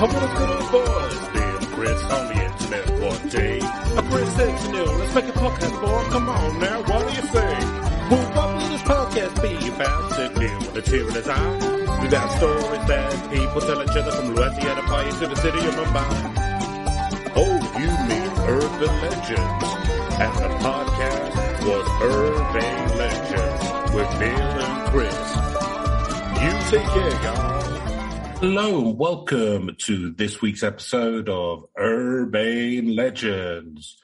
What a good boys, Bill Chris on the internet one day. Chris said to Neil, let's make a podcast, boy. Come on now, what do you say? Well, what will this podcast be about? To deal with a tear in his eye. We got stories that people tell each other from Louisiana Pie to the city of Mumbai. Oh, you mean urban legends. And the podcast was Urban Legends with Bill and Chris. You take care, y'all. Hello and welcome to this week's episode of Urban Legends,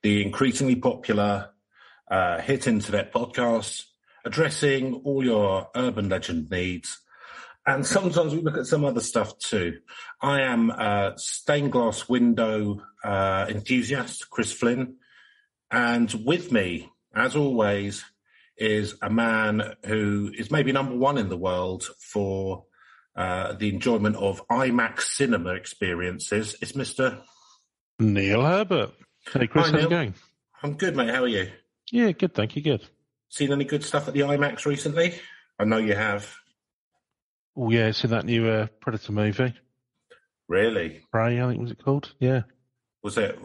the increasingly popular hit internet podcast addressing all your urban legend needs. And sometimes we look at some other stuff too. I am a stained glass window enthusiast, Chris Flynn. And with me, as always, is a man who is maybe number one in the world for the enjoyment of IMAX cinema experiences. It's Mr. Neil Herbert. Hey, Chris, how's it going? I'm good, mate. How are you? Yeah, good, thank you, good. Seen any good stuff at the IMAX recently? I know you have. Oh, yeah, seen that new Predator movie. Really? Prey, I think was it called? Yeah. Was it?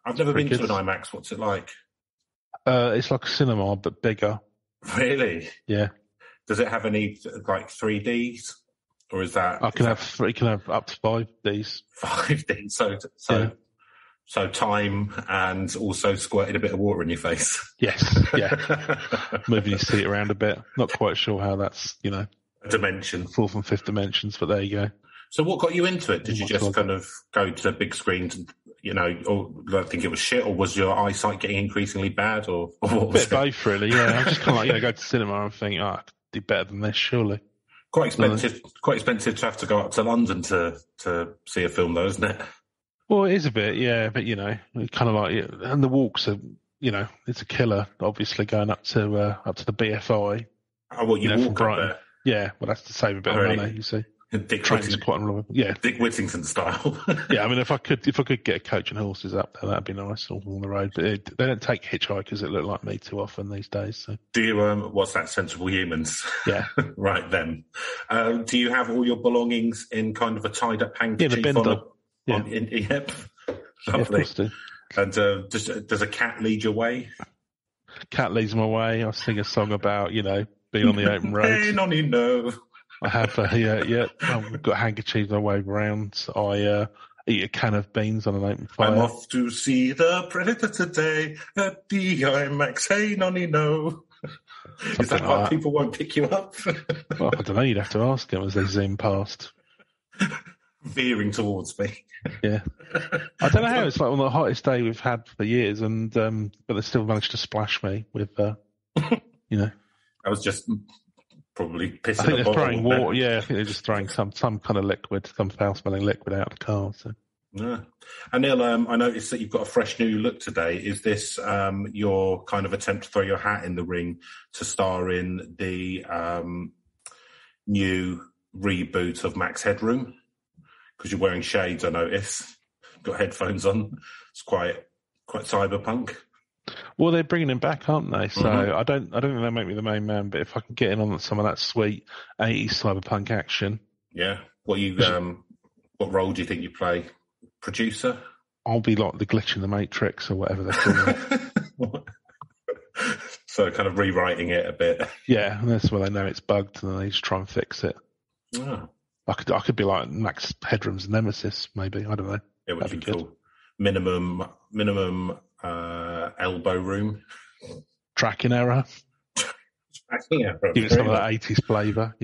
I've never been to an IMAX. What's it like? It's like a cinema, but bigger. Really? Yeah. Does it have any, like, 3Ds? Or is that... You can have up to 5Ds. 5Ds, so time and also squirting a bit of water in your face. Yes, yeah. Moving your seat around a bit. Not quite sure how that's, a dimension. Fourth and fifth dimensions, but there you go. So what got you into it? Did you just kind of go to big screens and, or I think it was shit, or was your eyesight getting increasingly bad, or what was it? A bit of both, really, yeah. I just kind of go to cinema and think, I could do better than this, surely. Quite expensive to have to go up to London to see a film, though, isn't it? Well, it is a bit, yeah, but kind of like, and the walks are, it's a killer. Obviously, going up to the BFI. Oh, what you walk up there? Yeah, well, that's to save a bit of money. You see, Dick Whittington style. Yeah, I mean, if I could get a coach and horses up there, that'd be nice all on the road. But they don't take hitchhikers that look like me too often these days. So. Do you? What's that? Sensible humans. Yeah. Right then. Do you have all your belongings in kind of a tied up handkerchief? Yeah, the bindle. Yep. Lovely. Yeah, and does a cat lead your way? Cat leads my way. I sing a song about being on the open road. Hey, nonny, no. I have, I've got handkerchiefs I wave around. I eat a can of beans on an open fire. I'm off to see the Predator today at the IMAX. Hey, nonny, no. Is that why people won't pick you up? Well, I don't know. You'd have to ask them as they zoom past. Veering towards me. Yeah. I don't know how it's like on the hottest day we've had for years, and but they still managed to splash me with, I was just probably pissing. I think they're throwing water. Yeah, I think they're just throwing some kind of liquid, some foul-smelling liquid out of the car. So. Yeah. And Neil, I noticed that you've got a fresh new look today. Is this your kind of attempt to throw your hat in the ring to star in the new reboot of Max Headroom? Because you're wearing shades, I notice. Got headphones on. It's quite cyberpunk. Well, they're bringing him back, aren't they? So I don't think they'll make me the main man, but if I can get in on some of that sweet 80s cyberpunk action. Yeah. What role do you think you play? Producer? I'll be like the glitch in the Matrix or whatever they're calling it. So kind of rewriting it a bit. Yeah, and that's where they know it's bugged and then they just try and fix it. Oh. I could be like Max Headroom's nemesis, maybe. I don't know. It would be cool. Minimum elbow room. Tracking error. Give it some of that 80s flavour,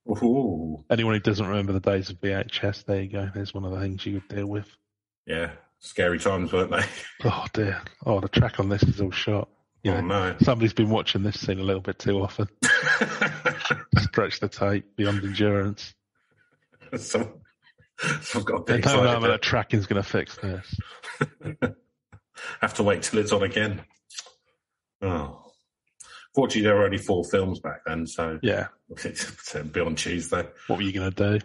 Ooh. Anyone who doesn't remember the days of VHS, there you go. There's one of the things you would deal with. Yeah, scary times, weren't they? Oh, dear. Oh, the track on this is all shot. No. Somebody's been watching this scene a little bit too often. Stretch the tape beyond endurance. I've got a they bit don't know that tracking's going to fix this. Have to wait till it's on again. Oh. Fortunately, there were only 4 films back then, so yeah, it'll be on Tuesday. What were you going to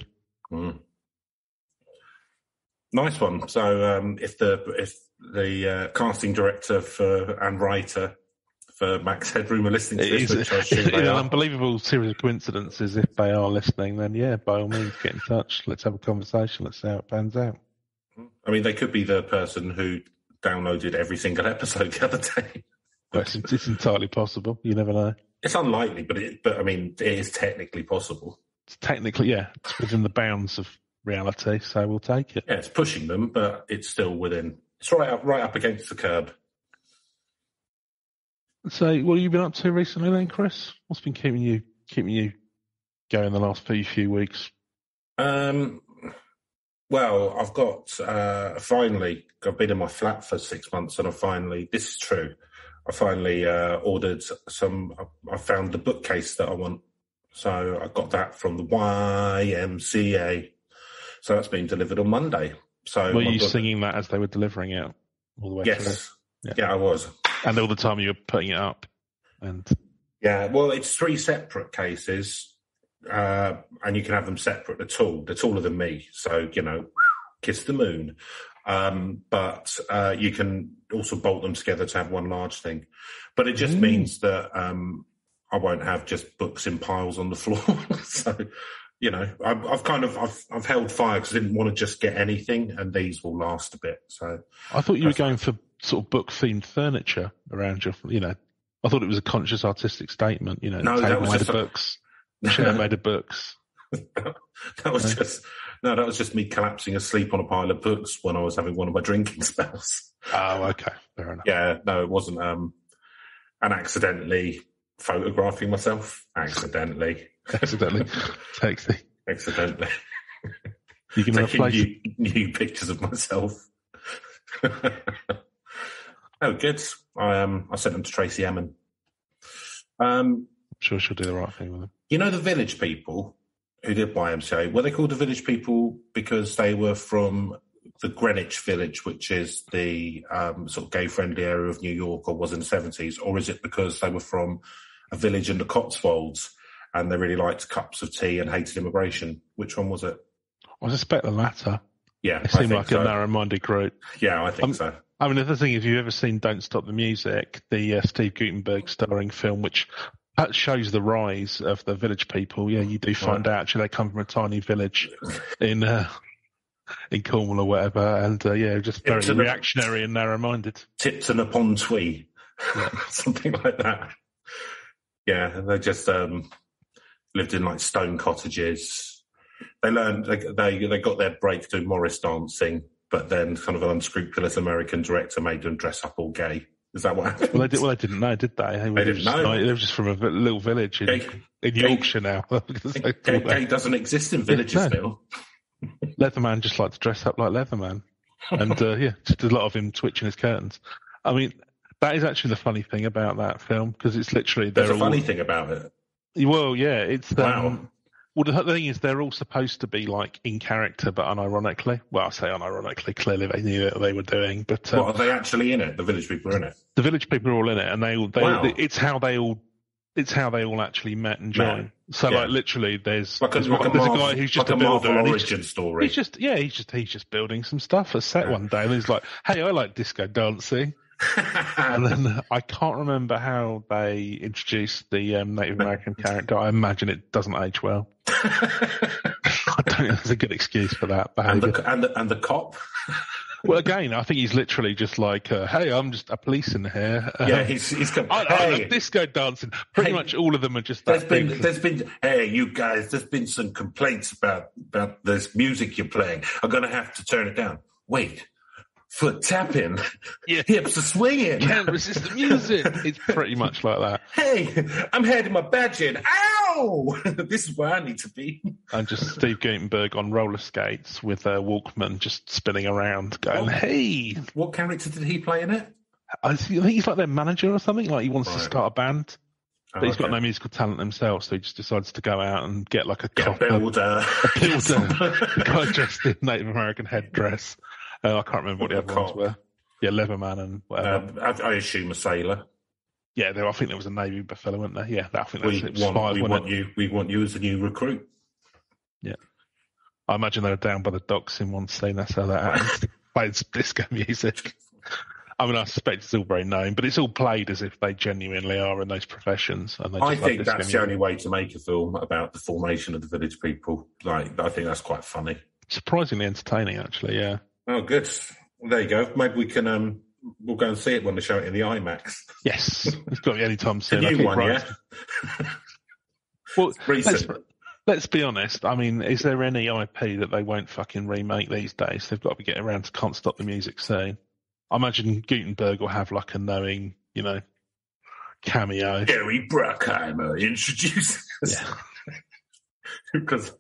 do? Nice one. So, if the casting director and writer for Max Headroom are listening to It this, which I assume is they an are. unbelievable series of coincidences. If they are listening, then yeah, by all means, get in touch. Let's have a conversation. Let's see how it pans out. I mean, they could be the person who downloaded every single episode the other day. Well, it's entirely possible. You never know. It's unlikely, but I mean, it is technically possible. It's technically, yeah, it's within the bounds of reality, so we'll take it. Yeah, it's pushing them, but it's still within. It's right up against the curb. So, what have you been up to recently, then, Chris? What's been keeping you going the last few weeks? Well, I've got finally. I've been in my flat for 6 months, and this is true. I finally ordered some. I found the bookcase that I want, so I got that from the YMCA. So that's been delivered on Monday. So were you singing that as they were delivering it all the way through? Yes, yeah, I was. And all the time you were putting it up, and yeah, well, it's 3 separate cases, and you can have them separate. They're taller than me, so kiss the moon. But you can also bolt them together to have one large thing. But it just means that I won't have just books in piles on the floor. So, I've held fire because I didn't want to just get anything, and these will last a bit. So I thought you were going for sort of book-themed furniture around your, I thought it was a conscious artistic statement, No, table made of books, chair made of books. That was just me collapsing asleep on a pile of books when I was having one of my drinking spells. Oh, okay. Fair enough. Yeah, no, it wasn't. And accidentally photographing myself. Accidentally. Sexy. Accidentally. You can taking new pictures of myself. Oh, good. I sent them to Tracy Emin. I'm sure she'll do the right thing with them. You know the Village People who did YMCA? Were they called the Village People because they were from the Greenwich Village, which is the sort of gay-friendly area of New York, or was in the 70s? Or is it because they were from a village in the Cotswolds and they really liked cups of tea and hated immigration? Which one was it? I suspect the latter. Yeah, it seemed like a narrow-minded group. Yeah, I think so. I mean, the other thing, if you've ever seen Don't Stop the Music, the Steve Guttenberg starring film, which shows the rise of the Village People, yeah, you do find out actually they come from a tiny village in Cornwall or whatever, and just very reactionary and narrow-minded. Tipton upon Twee, something like that. Yeah, and they just lived in like stone cottages. They learned they got their break doing Morris dancing, but then kind of an unscrupulous American director made them dress up all gay. Is that what happened? Well, they didn't know, did they? They didn't know. They were just from a little village in Yorkshire now. Gay doesn't exist in villages still. Leatherman just liked to dress up like Leatherman. And, just a lot of him twitching his curtains. I mean, that is actually the funny thing about that film, because it's literally... There's a funny thing about it. Well, yeah, it's... Wow. Well, the thing is, they're all supposed to be like in character, but unironically. Well, I say unironically. Clearly, they knew what they were doing. But what, are they actually in it? The Village People are in it. The Village People are all in it, and it's how they all actually met and joined. So, like, literally, there's a guy who's just a builder, Marvel origin story. He's just building some stuff. A set one day, and he's like, "Hey, I like disco dancing." And then I can't remember how they introduced the Native American character. I imagine it doesn't age well. I don't think there's a good excuse for that behaviour. And the cop? Well, again, I think he's literally just like, hey, I'm just a police in here. He's come. I love disco dancing. Pretty much all of them are just that. There's been, hey, you guys, there's been some complaints about this music you're playing. I'm going to have to turn it down. Wait. Foot tapping, hips are swinging. Can't resist the music. It's pretty much like that. Hey, I'm heading my badge in. Ow! This is where I need to be. And just Steve Guttenberg on roller skates with a Walkman just spinning around going, hey. What character did he play in it? I think he's like their manager or something. Like he wants to start a band. But he's got no musical talent himself, so he just decides to go out and get like a builder. A guy dressed in Native American headdress. I can't remember what the other ones were. Yeah, Leatherman and whatever. I assume a sailor. Yeah, I think there was a Navy fellow, wasn't there? Yeah, I think we want you as a new recruit. Yeah. I imagine they were down by the docks in one scene. That's how that happened. Played some disco music. I mean, I suspect it's all very known, but it's all played as if they genuinely are in those professions. And they just I love think disco that's the music. only way to make a film about the formation of the village people. Like, I think that's quite funny. Surprisingly entertaining, actually, yeah. Oh, good. Well, there you go. Maybe we can, we'll go and see it when they show it in the IMAX. Yes, it's got to be any time The soon. new one, yeah? Well, Recent. let's be honest. I mean, is there any IP that they won't fucking remake these days? They've got to be getting around to Can't Stop the Music soon. I imagine Gutenberg will have like a knowing, cameo. Gary Bruckheimer introduces. Yeah. Because,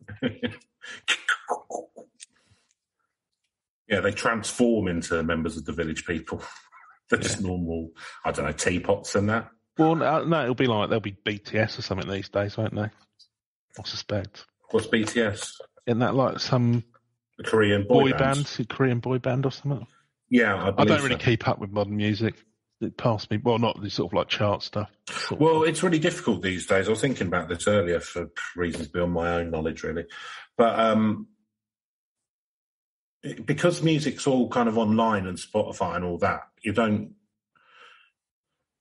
yeah, they transform into members of the village people. They're just normal, I don't know, teapots and that. Well, no, it'll be like, they'll be BTS or something these days, won't they? I suspect. What's BTS? Isn't that like some The Korean boy band? Korean boy band or something? Yeah, I don't really keep up with modern music. It passed me. Well, not the sort of like chart stuff. Well, it's really difficult these days. I was thinking about this earlier for reasons beyond my own knowledge, really. But because music's all kind of online and Spotify and all that, you don't...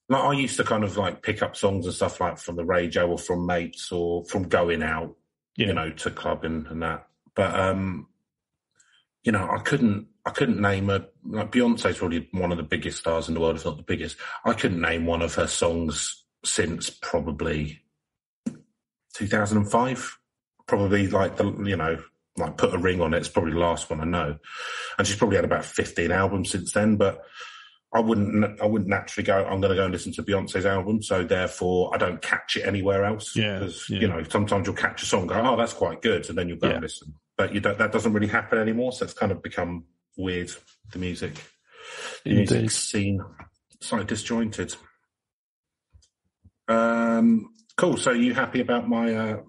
Like, I used to kind of like pick up songs and stuff like from the radio or from mates or from going out, to clubbing and that. But, I couldn't name like Beyonce's probably one of the biggest stars in the world, if not the biggest. I couldn't name one of her songs since probably 2005. Probably like like Put a Ring on It. It's probably the last one I know. And she's probably had about 15 albums since then, but I wouldn't naturally go, I'm going to go and listen to Beyonce's album. So therefore I don't catch it anywhere else. Yeah. Because, sometimes you'll catch a song and go, oh, that's quite good. And then you'll go and listen. But that doesn't really happen anymore. So it's kind of become weird, the music scene. Slightly disjointed. Cool. So are you happy about my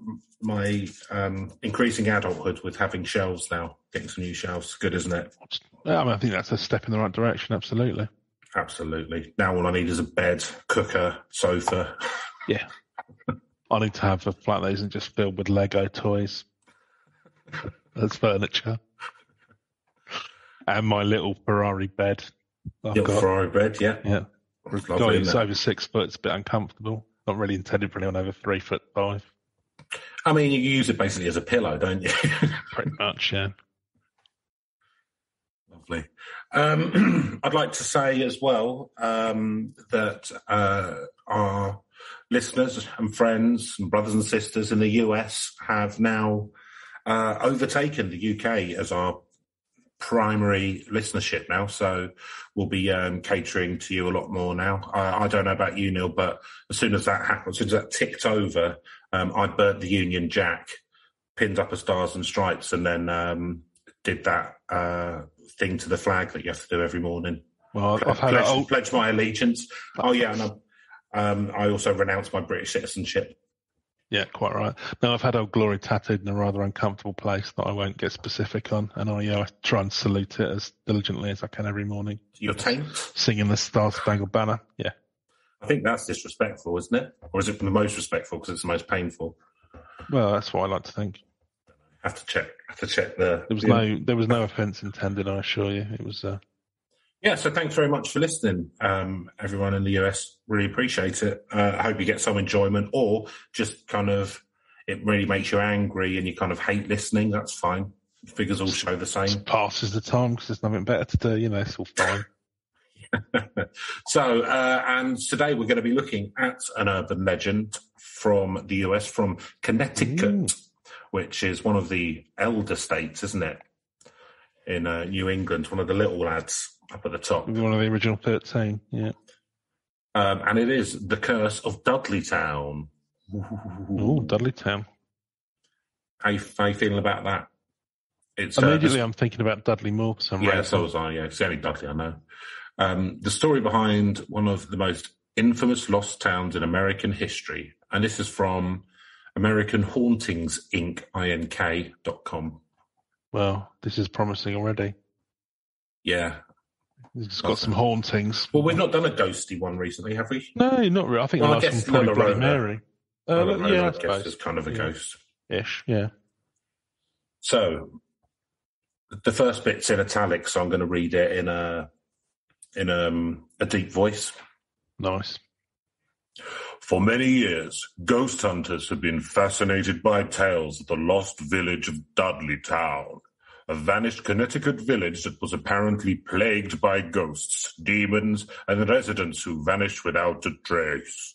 increasing adulthood with having shelves now, getting some new shelves? Good, isn't it? Yeah, I think that's a step in the right direction. Absolutely. Absolutely. Now all I need is a bed, cooker, sofa. Yeah. I need to have a flat that isn't just filled with Lego toys. That's furniture. And my little Ferrari bed. Ferrari bed, yeah. Yeah. It's over 6 foot. It's a bit uncomfortable. Not really intended for anyone over 3'5". I mean, you use it basically as a pillow, don't you? Pretty much, yeah. Lovely. I'd like to say as well that our listeners and friends and brothers and sisters in the US have now overtaken the UK as our primary listenership now. So we'll be catering to you a lot more now. I don't know about you, Neil, but as soon as that happened, as soon as that ticked over, I burnt the Union Jack, pinned up a Stars and Stripes, and then did that thing to the flag that you have to do every morning. Well, I've pledge my allegiance. Oh yeah, and I also renounced my British citizenship. Yeah, quite right. No, I've had Old Glory tattooed in a rather uncomfortable place that I won't get specific on, and I try and salute it as diligently as I can every morning. Your taint? Singing the Star Spangled Banner, yeah. I think that's disrespectful, isn't it? Or is it the most respectful because it's the most painful? Well, that's what I like to think. I have to check the... There was no offence intended, I assure you. It was... Yeah, so thanks very much for listening, everyone in the US. Really appreciate it. I hope you get some enjoyment, or just kind of it really makes you angry and you kind of hate listening. That's fine. Figures all show the same. Just passes the time because there's nothing better to do. It's all fine. So, and today we're going to be looking at an urban legend from the US, from Connecticut, which is one of the elder states, isn't it? In New England, one of the little lads up at the top. One of the original 13, yeah. And it is The Curse of Dudleytown. Ooh, Dudleytown. How you feeling about that? Immediately I'm thinking about Dudley Moore for some reason. Yeah, so was I, yeah. It's only Dudley, I know. The story behind one of the most infamous lost towns in American history. And this is from American Hauntings, Inc., INK.com. Well, this is promising already. Yeah. It's got some hauntings. Well, we've not done a ghosty one recently, have we? No, not really. I think the last one probably Bloody Mary. Yeah, I guess it's kind of a ghost. Ish, yeah. So, the first bit's in italics, so I'm going to read it in in a deep voice. Nice. For many years, ghost hunters have been fascinated by tales of the lost village of Dudleytown, a vanished Connecticut village that was apparently plagued by ghosts, demons, and residents who vanished without a trace.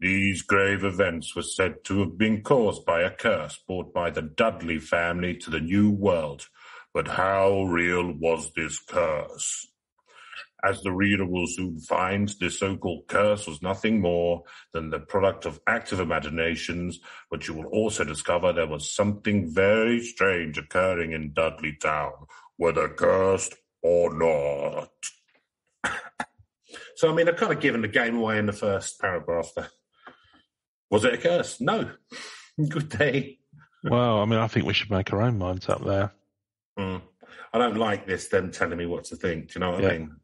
These grave events were said to have been caused by a curse brought by the Dudley family to the New World. But how real was this curse? As the reader will soon find, this so-called curse was nothing more than the product of active imaginations, but you will also discover there was something very strange occurring in Dudleytown, whether cursed or not. So, I mean, I've kind of given the game away in the first paragraph there. Was it a curse? No. Good day. Well, I mean, I think we should make our own minds up there. I don't like this, them telling me what to think. Do you know what I mean?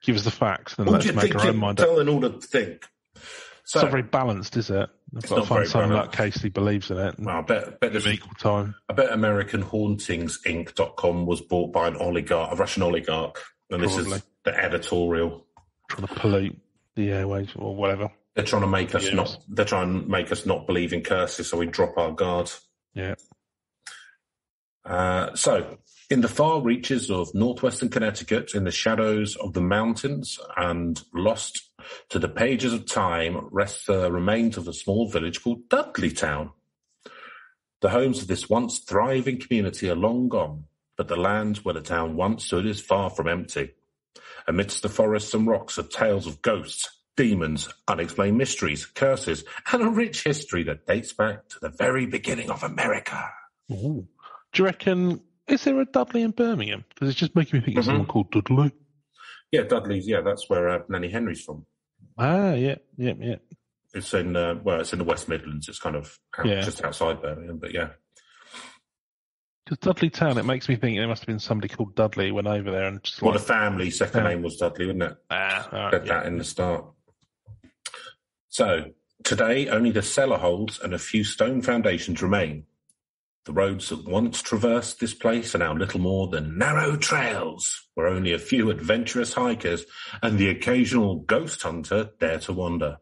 Give us the facts, and let's make our own mind up. Telling all to think. So, it's not very balanced, is it? I've got to find someone like Casey believes in it. Well, I bet there's equal time. I bet AmericanHauntingsInc.com was bought by an oligarch, a Russian oligarch, and Probably. This is the editorial. Trying to pollute the airways or whatever. They're trying to make us not. They're trying to make us not believe in curses, so we drop our guard. Yeah. So, in the far reaches of northwestern Connecticut, in the shadows of the mountains and lost to the pages of time, rests the remains of a small village called Dudleytown. The homes of this once thriving community are long gone, but the land where the town once stood is far from empty. Amidst the forests and rocks are tales of ghosts, demons, unexplained mysteries, curses, and a rich history that dates back to the very beginning of America. Ooh. Do you reckon, is there a Dudley in Birmingham? Because it's just making me think of someone called Dudley. Yeah, Dudley's, that's where Nanny Henry's from. Ah, yeah. It's in, it's in the West Midlands. It's kind of just outside Birmingham, but yeah. Because Dudleytown, it makes me think there must have been somebody called Dudley went over there and just the family's second name was Dudley, wasn't it? Said that in the start. So, today only the cellar holds and a few stone foundations remain. The roads that once traversed this place are now little more than narrow trails, where only a few adventurous hikers and the occasional ghost hunter dare to wander.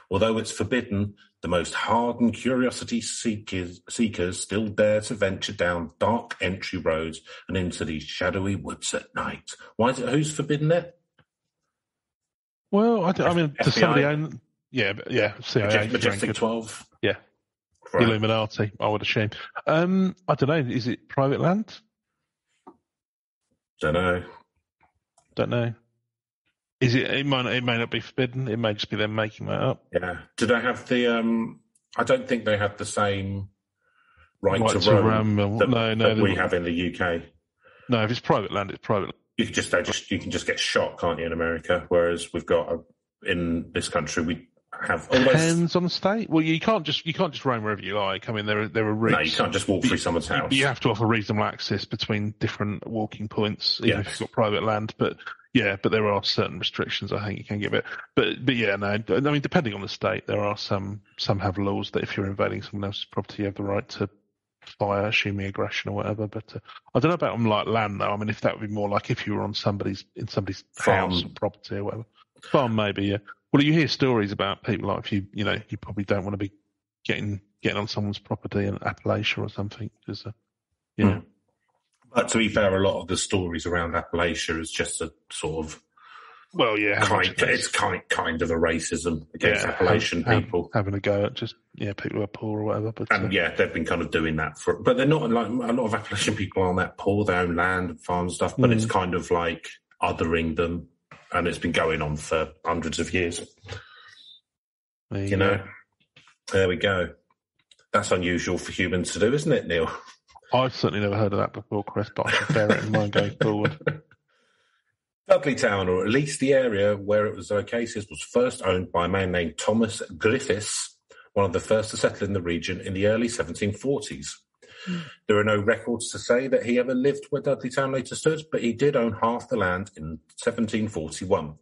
Although it's forbidden, the most hardened curiosity seekers still dare to venture down dark entry roads and into these shadowy woods at night. Why is it? Who's forbidden it? Well, I mean, does somebody own? Yeah, CIA. Majestic 12. Yeah. Right. Illuminati, I would assume. I don't know. Is it private land? Don't know. Is it? It may not be forbidden. It may just be them making that up. Yeah. Do they have the? I don't think they have the same right to roam that we have in the UK. No, if it's private land, it's private. You can just get shot, can't you, in America? Whereas we've got in this country we have depends on the state. Well, you can't just roam wherever you like. I mean, there are routes. No, you can't just walk through someone's house. You have to offer reasonable access between different walking points, even if you've got private land. But there are certain restrictions. I think you can give it. But yeah, no. I mean, depending on the state, there are some have laws that if you're invading someone else's property, you have the right to fire, assuming aggression or whatever. But I don't know about on like land though. I mean, if that would be more like if you were on somebody's house or property or whatever. Farm maybe, yeah. Well, you hear stories about people like if you probably don't want to be getting on someone's property in Appalachia or something. Because, But to be fair, a lot of the stories around Appalachia is just a sort of it's kind of a racism against Appalachian people having a go at just people who are poor or whatever. But they've been kind of doing that but they're not like a lot of Appalachian people aren't that poor. They own land and farm stuff, but it's kind of like othering them. And it's been going on for hundreds of years. There we go. That's unusual for humans to do, isn't it, Neil? I've certainly never heard of that before, Chris, but I should bear it in mind going forward. Dudleytown, or at least the area where it was located, was first owned by a man named Thomas Griffiths, one of the first to settle in the region in the early 1740s. There are no records to say that he ever lived where Dudleytown later stood, but he did own half the land in 1741.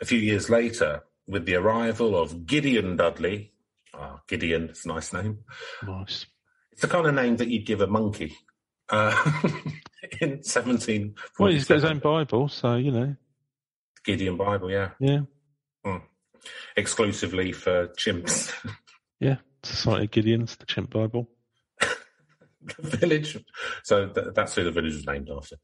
A few years later, with the arrival of Gideon Dudley, Gideon, it's a nice name. Nice. It's the kind of name that you'd give a monkey. In 1747. Well, he's got his own Bible, so, Gideon Bible, yeah. Yeah. Exclusively for chimps. Yeah. Society of Gideons, the chimp Bible. The village. So that's who the village was named after.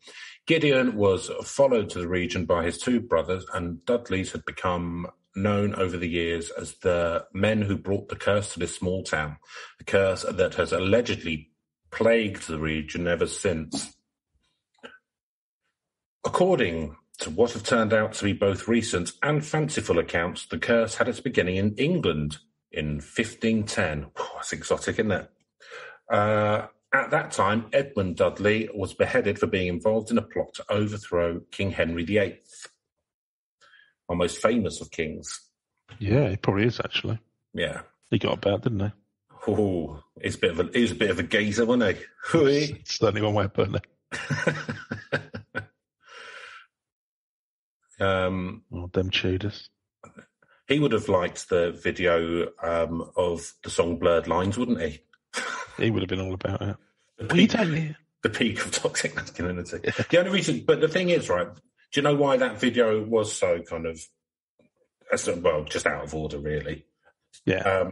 Gideon was followed to the region by his two brothers, and Dudleys had become known over the years as the men who brought the curse to this small town, the curse that has allegedly plagued the region ever since. According to what have turned out to be both recent and fanciful accounts, the curse had its beginning in England in 1510. That's exotic, isn't it? At that time, Edmund Dudley was beheaded for being involved in a plot to overthrow King Henry VIII, our most famous of kings. Yeah, he probably is, actually. Yeah. He got about, didn't he? Oh, he was a bit of a geezer, wasn't he? It's certainly one way of putting it. Them Tudors. He would have liked the video of the song Blurred Lines, wouldn't he? He would have been all about it. The peak of toxic masculinity. Yeah. The only reason, but the thing is, right, do you know why that video was so kind of, well, just out of order, really? Yeah.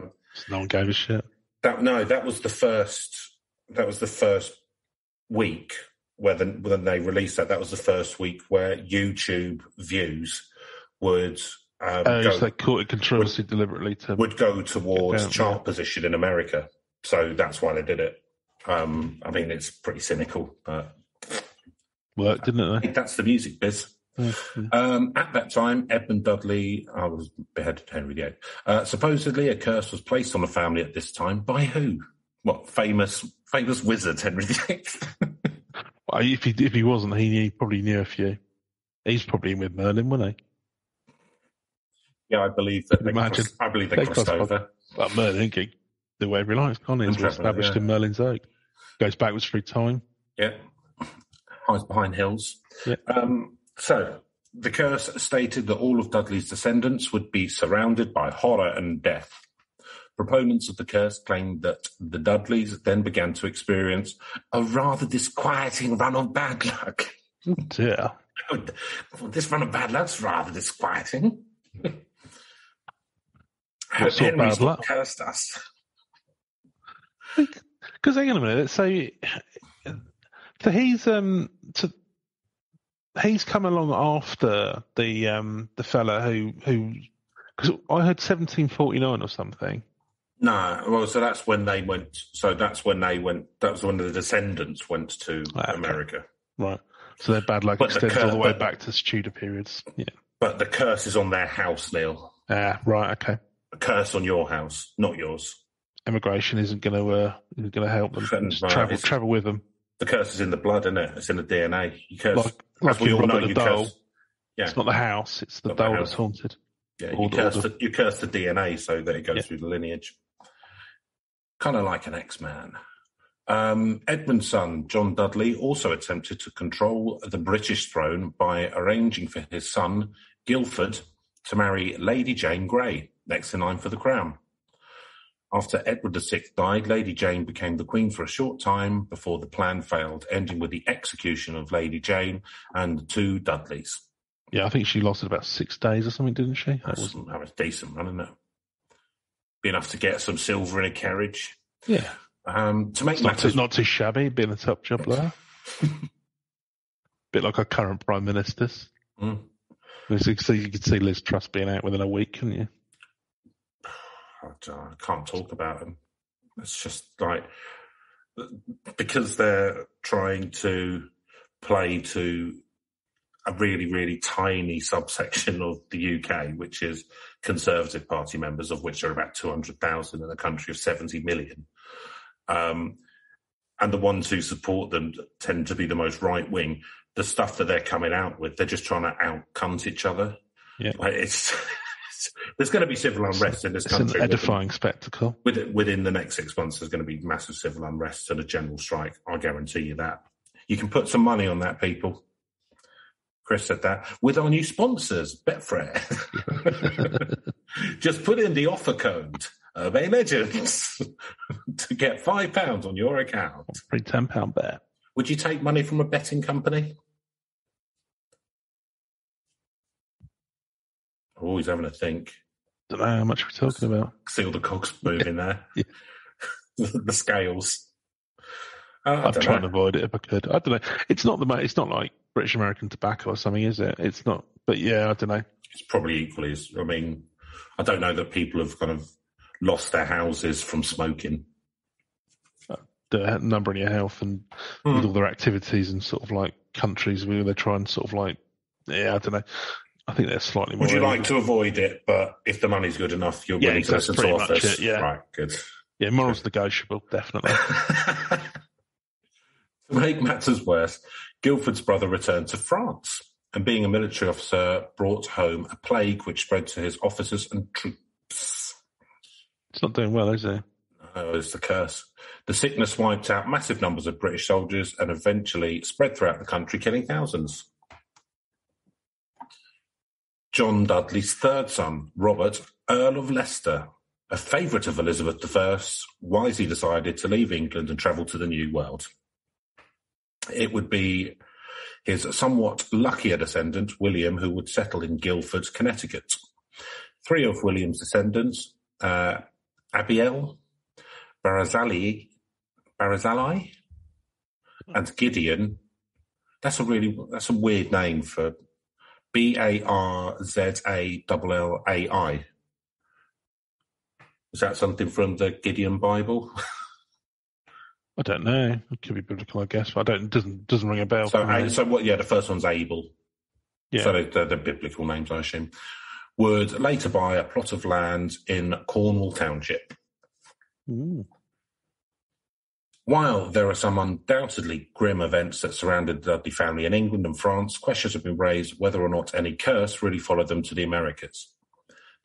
No one gave a shit. That was the first week when they released that. That was the first week where YouTube views would so they caught a controversy deliberately would go towards chart position in America. So that's why they did it. I mean, it's pretty cynical, but worked, didn't it? That's the music biz. Mm-hmm. At that time, Edmund Dudley was beheaded Henry VIII. Supposedly, a curse was placed on the family at this time by who? What famous wizard Henry VIII? Well, if he wasn't, he probably knew a few. He's probably in with Merlin, wasn't he? Yeah, I believe that. I believe they crossed over. But Merlin can do whatever he likes, can't he? As established in Merlin's Oak. Goes backwards through time. Yeah. Hides behind hills. Yeah. So the curse stated that all of Dudley's descendants would be surrounded by horror and death. Proponents of the curse claimed that the Dudleys then began to experience a rather disquieting run of bad luck. Oh dear. This run of bad luck's rather disquieting. What sort of bad luck? Cursed us. Because hang on a minute. So he's come along after the fella who because I heard 1749 or something. No, well, so that's when they went. So that's when they went. That was when the descendants went to America. Right. So their bad luck extends all the way back to Tudor periods. Yeah. But the curse is on their house, Neil. Right. Okay. A curse on your house, not yours. Immigration isn't going to help them. Just travel with them. The curse is in the blood, isn't it? It's in the DNA. You curse, like we you all know, the you dole. curse. Yeah. It's not the house; it's the dole that's haunted. Yeah, you curse the DNA so that it goes through the lineage. Kind of like an X-Man. Edmund's son, John Dudley, also attempted to control the British throne by arranging for his son, Guildford, to marry Lady Jane Grey, next in line for the crown. After Edward VI died, Lady Jane became the queen for a short time before the plan failed, ending with the execution of Lady Jane and the two Dudleys. Yeah, I think she lasted about 6 days or something, didn't she? That was a decent run, isn't it? Be enough to get some silver in a carriage. Yeah. To make not too shabby, being a top job there. Bit like our current Prime Ministers. Mm. You could see Liz Truss being out within a week, couldn't you? I can't talk about them. It's just like, because they're trying to play to a really, really tiny subsection of the UK, which is Conservative Party members, of which are about 200,000 in a country of 70 million. And the ones who support them tend to be the most right-wing. The stuff that they're coming out with, they're just trying to out-cunt each other. Yeah. There's going to be civil unrest in this country. It's an edifying spectacle. Within the next 6 months, there's going to be massive civil unrest and a general strike. I guarantee you that. You can put some money on that, people. Chris said that. With our new sponsors, Betfred. Just put in the offer code Urban Legends to get £5 on your account. Free £10 bet. Would you take money from a betting company? Oh, he's having a think. Don't know how much we're talking about. See all the cogs moving there. Yeah. The scales. I'm trying to avoid it if I could. I don't know. It's not like British American tobacco or something, is it? It's not. But yeah, I don't know. It's probably equally as. I mean, I don't know that people have kind of lost their houses from smoking. The number in your health and with all their activities and sort of like countries where they try and sort of like, yeah, I don't know. I think they're slightly more. Would you like to avoid it, but if the money's good enough, you're willing to listen to offers? It, yeah. Right, good. Yeah, morals negotiable, definitely. To make matters worse, Guildford's brother returned to France and, being a military officer, brought home a plague which spread to his officers and troops. It's not doing well, is it? Oh, it's the curse. The sickness wiped out massive numbers of British soldiers and eventually spread throughout the country, killing thousands. John Dudley's third son, Robert, Earl of Leicester, a favourite of Elizabeth I, wisely decided to leave England and travel to the New World. It would be his somewhat luckier descendant, William, who would settle in Guildford, Connecticut. Three of William's descendants, Abiel, Barazali, and Gideon. That's a weird name for Barzallai. Is that something from the Gideon Bible? I don't know. It could be biblical, I guess, but it doesn't ring a bell. So what? Yeah, the first one's Abel. Yeah. So they're biblical names, I assume. Would later buy a plot of land in Cornwall Township. Ooh. While there are some undoubtedly grim events that surrounded the Dudley family in England and France, questions have been raised whether or not any curse really followed them to the Americas.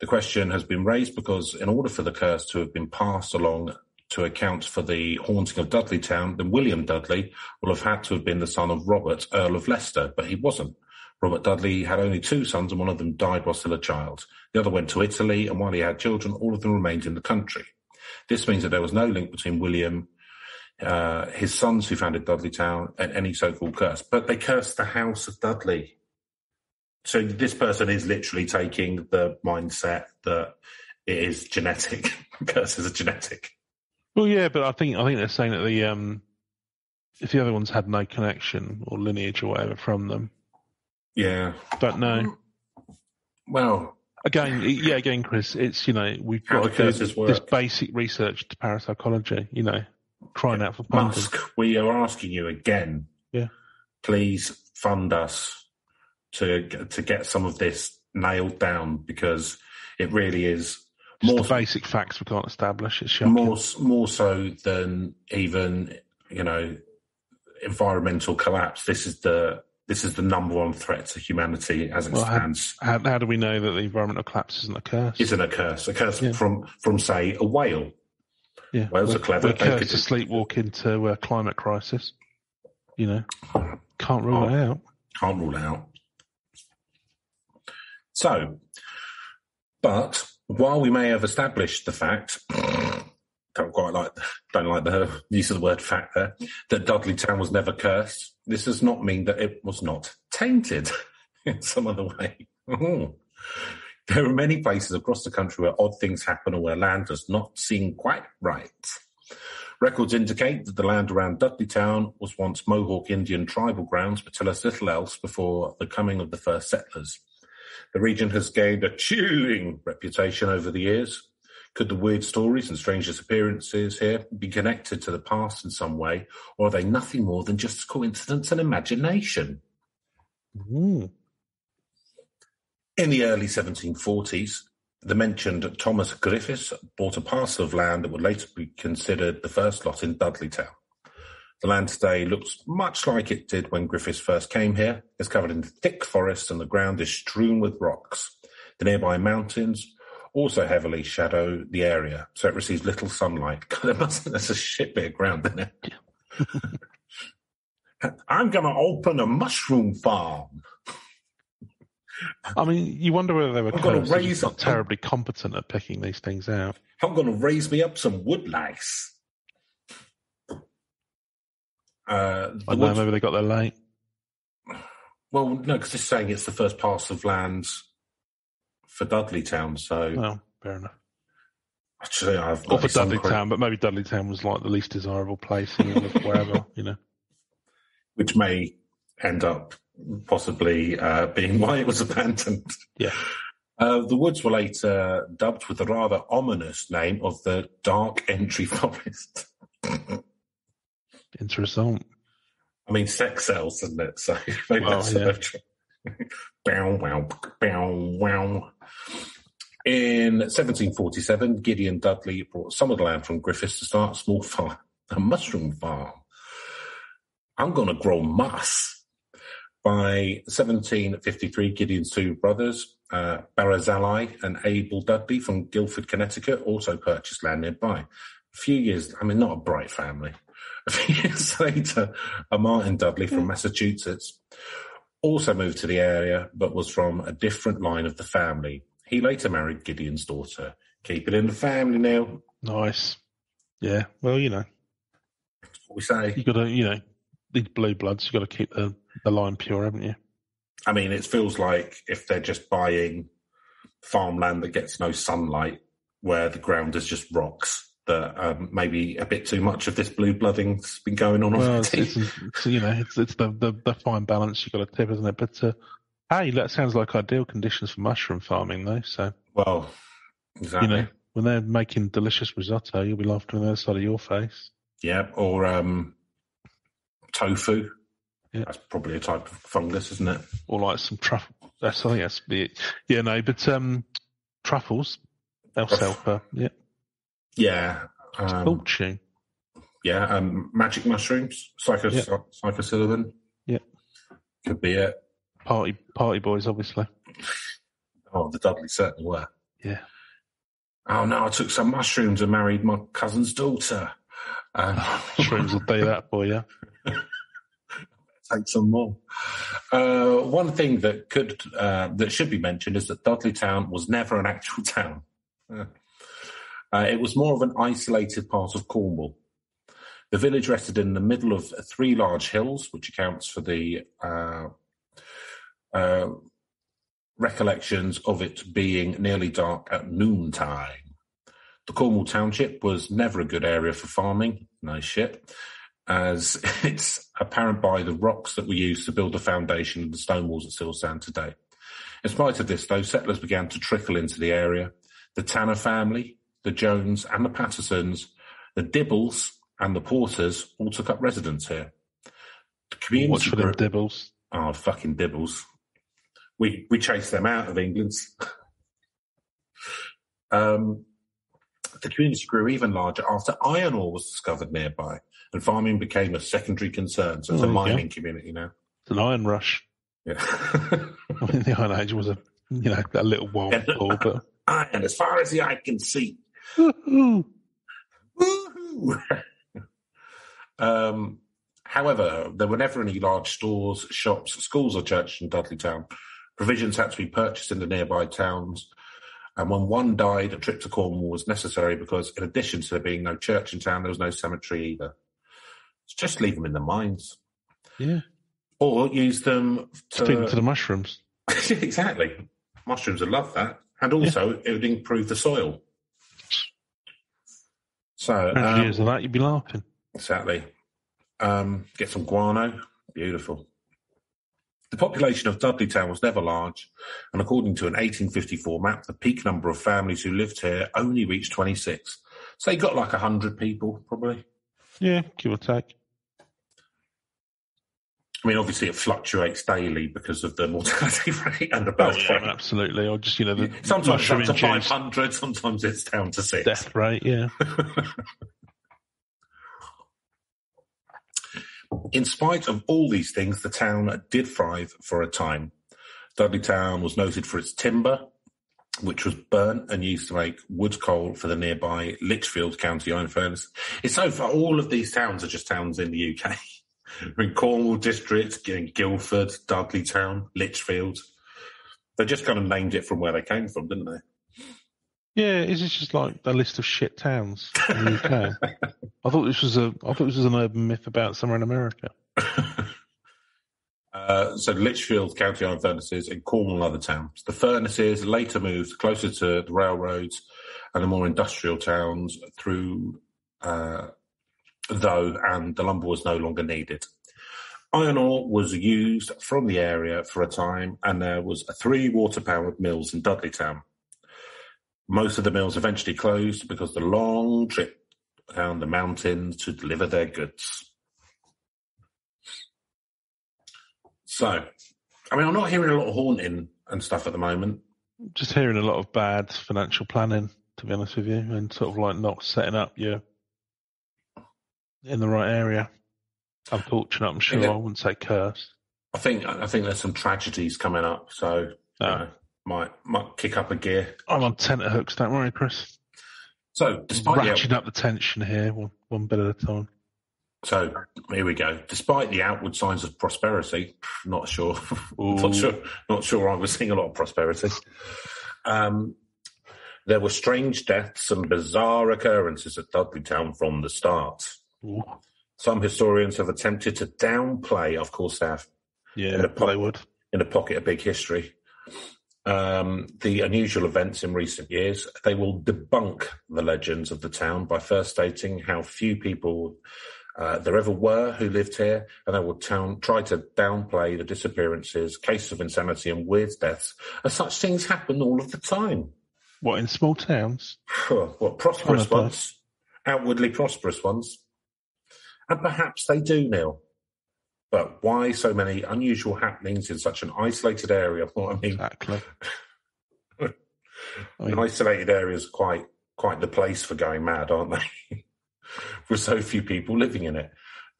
The question has been raised because in order for the curse to have been passed along to account for the haunting of Dudleytown, then William Dudley will have had to have been the son of Robert, Earl of Leicester, but he wasn't. Robert Dudley had only two sons and one of them died while still a child. The other went to Italy, and while he had children, all of them remained in the country. This means that there was no link between William, his sons who founded Dudleytown, and any so-called curse. But they cursed the House of Dudley. So this person is literally taking the mindset that it is genetic. Curses are genetic. Well, yeah, but I think they're saying that if the other ones had no connection or lineage or whatever from them. Yeah. Don't know. Well, again, Chris, it's, we've got to do this basic research to parapsychology, crying out for funding. Musk, we are asking you again. Yeah. Please fund us to get some of this nailed down, because it really is more the basic facts we can't establish. It's shocking. More so than even environmental collapse. This is the number one threat to humanity as it stands. How do we know that the environmental collapse isn't a curse? Isn't a curse. A curse from say a whale. Yeah, whales are clever. We're cursed to sleepwalk into a climate crisis. Can't rule it out. Can't rule it out. So, but while we may have established the fact, don't like the use of the word fact there, that Dudleytown was never cursed, this does not mean that it was not tainted in some other way. There are many places across the country where odd things happen or where land does not seem quite right. Records indicate that the land around Dudleytown was once Mohawk Indian tribal grounds, but tell us little else before the coming of the first settlers. The region has gained a chilling reputation over the years. Could the weird stories and strange disappearances here be connected to the past in some way, or are they nothing more than just coincidence and imagination? Mm. In the early 1740s, the mentioned Thomas Griffiths bought a parcel of land that would later be considered the first lot in Dudleytown. The land today looks much like it did when Griffiths first came here. It's covered in thick forest and the ground is strewn with rocks. The nearby mountains also heavily shadow the area, so it receives little sunlight. That's a shit bit of ground, isn't it? I'm going to open a mushroom farm. I mean, you wonder whether they were not terribly competent at picking these things out. I'm going to raise me up some woodlice. Maybe they got there late. Well, no, because it's saying it's the first parcel of land for Dudleytown, so... Well, fair enough. Actually, I've Or got for Dudleytown, but maybe Dudleytown was like the least desirable place in all of wherever, Which may end up possibly being why it was abandoned. Yeah. The woods were later dubbed with the rather ominous name of the Dark Entry Forest. Interessant. I mean, sex sells, doesn't it? So maybe that's bow, wow, bow, wow. In 1747, Gideon Dudley brought some of the land from Griffiths to start a small farm, a mushroom farm. I'm going to grow muss. By 1753, Gideon's two brothers, Barazali and Abel Dudley from Guilford, Connecticut, also purchased land nearby. A few years, not a bright family. A few years later, a Martin Dudley from Massachusetts also moved to the area, but was from a different line of the family. He later married Gideon's daughter. Keep it in the family now. Nice. Yeah, well, That's what we say. You got to, these blue bloods, you got to keep the line pure, haven't you? I mean, it feels like if they're just buying farmland that gets no sunlight, where the ground is just rocks, that maybe a bit too much of this blue blooding's been going on. Well, it's the fine balance you've got to tip, isn't it? But hey, that sounds like ideal conditions for mushroom farming, though. So, well, exactly. When they're making delicious risotto, you'll be laughing on the other side of your face. Yeah, or tofu. Yeah. That's probably a type of fungus, isn't it? Or like some truffle. That's something that's it. Yeah, no, but truffles, they'll sell for Yeah. fortune. Yeah, magic mushrooms, psilocybin. Yeah. Could be it. Party boys, obviously. Oh, the Dudleys certainly were. Yeah. Oh, no, I took some mushrooms and married my cousin's daughter. Shrooms will do that for you. Take some more. One thing that should be mentioned is that Dudleytown was never an actual town. It was more of an isolated part of Cornwall. The village rested in the middle of three large hills, which accounts for the recollections of it being nearly dark at noontime. The Cornwall Township was never a good area for farming. No shit. As it's apparent by the rocks that were used to build the foundation of the stone walls that still stand today. In spite of this, though, settlers began to trickle into the area. The Tanner family, the Jones and the Pattersons, the Dibbles and the Porters all took up residence here. The community Watch for them Dibbles. Oh, fucking Dibbles. We chased them out of England. The community grew even larger after iron ore was discovered nearby, and farming became a secondary concern. So it's a mining community now. It's an iron rush. Yeah. I mean, the Iron Age was a little while before, but iron as far as the eye can see. Woo-hoo. Woo-hoo. However, there were never any large stores, shops, schools, or churches in Dudleytown. Provisions had to be purchased in the nearby towns. And when one died, a trip to Cornwall was necessary because, in addition to there being no church in town, there was no cemetery either. Just leave them in the mines. Yeah. Or use them to... Feed them to the mushrooms. Exactly. Mushrooms would love that. And also, it would improve the soil. So... years of that, you'd be laughing. Exactly. Get some guano. Beautiful. The population of Dudleytown was never large, and according to an 1854 map, the peak number of families who lived here only reached 26. So you got like 100 people, probably. Yeah, give or take. I mean, obviously it fluctuates daily because of the mortality rate and the birth rate. Absolutely. Or just, sometimes it's up to 500, sometimes it's down to 6. Death rate, yeah. In spite of all these things, the town did thrive for a time. Dudleytown was noted for its timber, which was burnt and used to make wood coal for the nearby Lichfield County Iron Furnace. It's so far, all of these towns are just towns in the UK. In Cornwall District, Guildford, Dudleytown, Lichfield. They just kind of named it from where they came from, didn't they? Yeah, is this just like a list of shit towns in the UK? I thought this was an urban myth about somewhere in America. So Lichfield County Iron Furnaces in Cornwall and other towns. The furnaces later moved closer to the railroads and the more industrial towns and the lumber was no longer needed. Iron ore was used from the area for a time, and there was 3 water-powered mills in Dudleytown. Most of the mills eventually closed because of the long trip down the mountains to deliver their goods. So, I mean, I'm not hearing a lot of haunting and stuff at the moment. Just hearing a lot of bad financial planning, to be honest with you, and sort of like not setting up you in the right area. Unfortunate, I'm sure. I wouldn't say curse. I think there's some tragedies coming up, so might kick up a gear. I'm on tenterhooks, don't worry, Chris. So, despite ratcheting up the tension here, one bit at a time. So here we go. Despite the outward signs of prosperity, not sure I was seeing a lot of prosperity. There were strange deaths and bizarre occurrences at Dudleytown from the start. Ooh. Some historians have attempted to downplay, of course they have. Yeah, they would. In a pocket of big history. The unusual events in recent years, they will debunk the legends of the town by first stating how few people there ever were who lived here, and they will try to downplay the disappearances, cases of insanity and weird deaths, as such things happen all of the time. What, in small towns? What, prosperous ones? Outwardly prosperous ones? And perhaps they do, Neil. But why so many unusual happenings in such an isolated area? What I mean, exactly. An isolated area is quite the place for going mad, aren't they? With so few people living in it.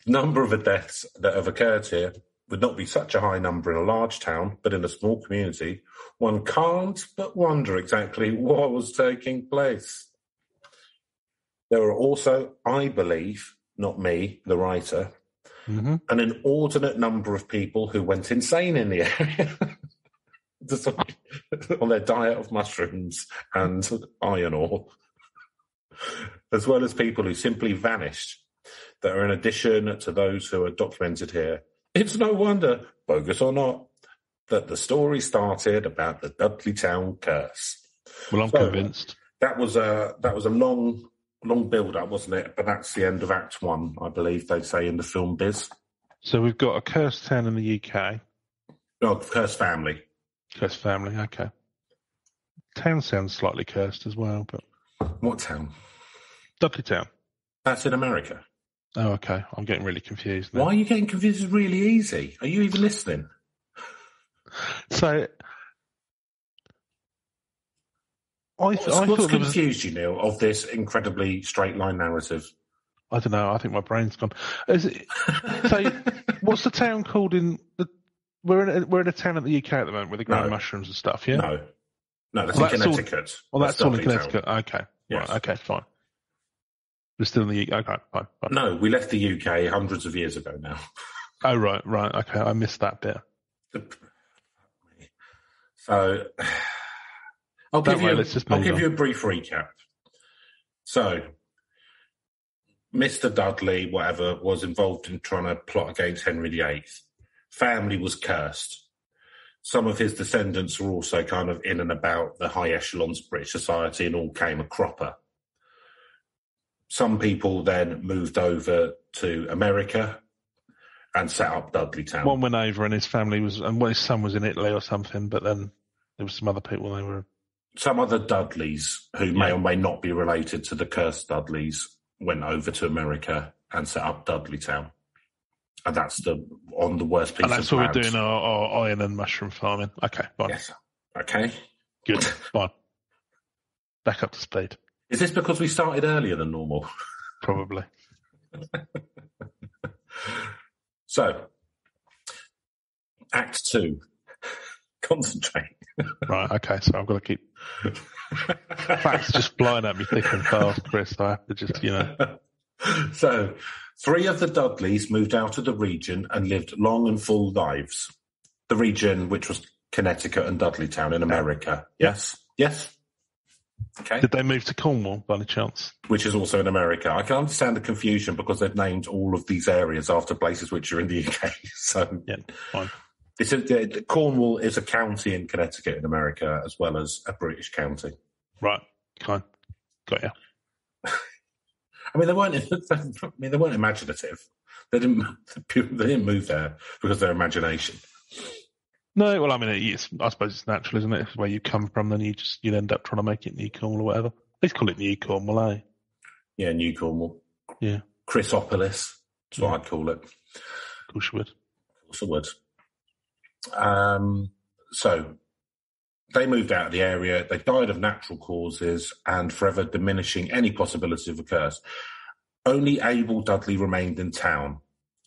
The number of the deaths that have occurred here would not be such a high number in a large town, but in a small community, one can't but wonder exactly what was taking place. There were also, I believe, not me, the writer, an inordinate number of people who went insane in the area on their diet of mushrooms and iron ore, as well as people who simply vanished, that are in addition to those who are documented here. It's no wonder, bogus or not, that the story started about the Dudleytown curse. Well, I'm convinced. That was a long build-up, wasn't it? But that's the end of Act 1, I believe they say in the film biz. So we've got a cursed town in the UK. Oh, cursed family. Cursed family, okay. Town sounds slightly cursed as well, but... What town? Dudleytown. That's in America. Oh, okay. I'm getting really confused now. Why are you getting confused? It's really easy. Are you even listening? So... What's confused you, Neil, of this incredibly straight-line narrative? I don't know. I think my brain's gone. So, what's the town called in... We're in a town in the UK at the moment where they grow mushrooms and stuff, yeah? No, that's in Connecticut. That's all in Connecticut. Okay. Yes. Right, okay, fine. We're still in the UK. Okay, fine. No, we left the UK hundreds of years ago now. Oh, right. Okay, I missed that bit. So... I'll give you a brief recap. So, Mr. Dudley, whatever, was involved in trying to plot against Henry VIII. Family was cursed. Some of his descendants were also kind of in and about the high echelons of British society and all came a cropper. Some people then moved over to America and set up Dudleytown. One went over and his family was, and his son was in Italy or something, but then there were some other people they were... Some other Dudleys who may or may not be related to the cursed Dudleys went over to America and set up Dudleytown. And that's on the worst piece of land. And that's what we're doing our iron and mushroom farming. Okay, fine. Yes. Okay. Good. Fine. Back up to speed. Is this because we started earlier than normal? Probably. So, Act 2. Concentrate. Right, okay, so I've got to keep... Facts just flying at me thick and fast, Chris. I have to just, So, 3 of the Dudleys moved out of the region and lived long and full lives. The region, which was Connecticut and Dudleytown in America. Yes? Yes? Okay. Did they move to Cornwall, by any chance? Which is also in America. I can understand the confusion because they've named all of these areas after places which are in the UK. So, yeah, fine. Cornwall is a county in Connecticut in America as well as a British county. Right. Got ya. I mean, they weren't imaginative. They didn't move there because of their imagination. No, well, I mean, I suppose it's natural, isn't it? It's where you come from, then you'd end up trying to make it New Cornwall or whatever. Let's call it New Cornwall, eh? Yeah, New Cornwall. Yeah. Chrysopolis, that's what I'd call it. Of course you would. Of course I would. So they moved out of the area. They died of natural causes and forever diminishing any possibility of a curse. Only Abel Dudley remained in town,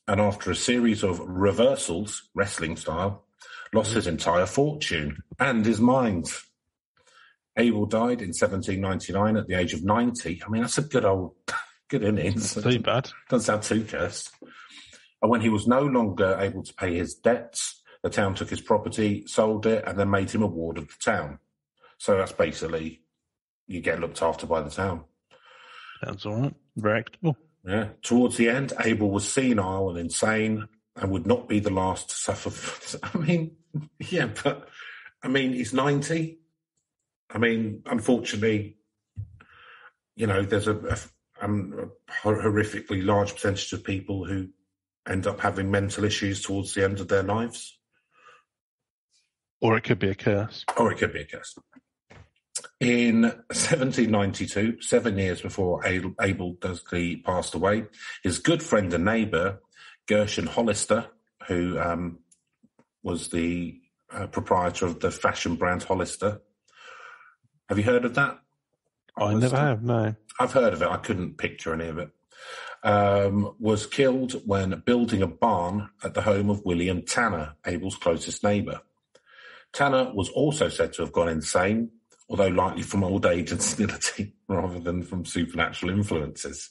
and after a series of reversals, wrestling style, lost his entire fortune and his mind. Abel died in 1799 at the age of 90. I mean, that's a good innings. Not too bad. Doesn't sound too cursed. And when he was no longer able to pay his debts, the town took his property, sold it, and then made him a ward of the town. So that's basically, you get looked after by the town. Sounds all right. Very acceptable. Yeah. Towards the end, Abel was senile and insane and would not be the last to suffer. I mean, yeah, but he's 90. I mean, unfortunately, there's a horrifically large percentage of people who end up having mental issues towards the end of their lives. Or it could be a curse. In 1792, 7 years before Abel Dudley passed away, his good friend and neighbour, Gershon Hollister, who was the proprietor of the fashion brand Hollister. Have you heard of that? I never have, no. I've heard of it. I couldn't picture any of it. Was killed when building a barn at the home of William Tanner, Abel's closest neighbour. Tanner was also said to have gone insane, although likely from old age and senility rather than from supernatural influences.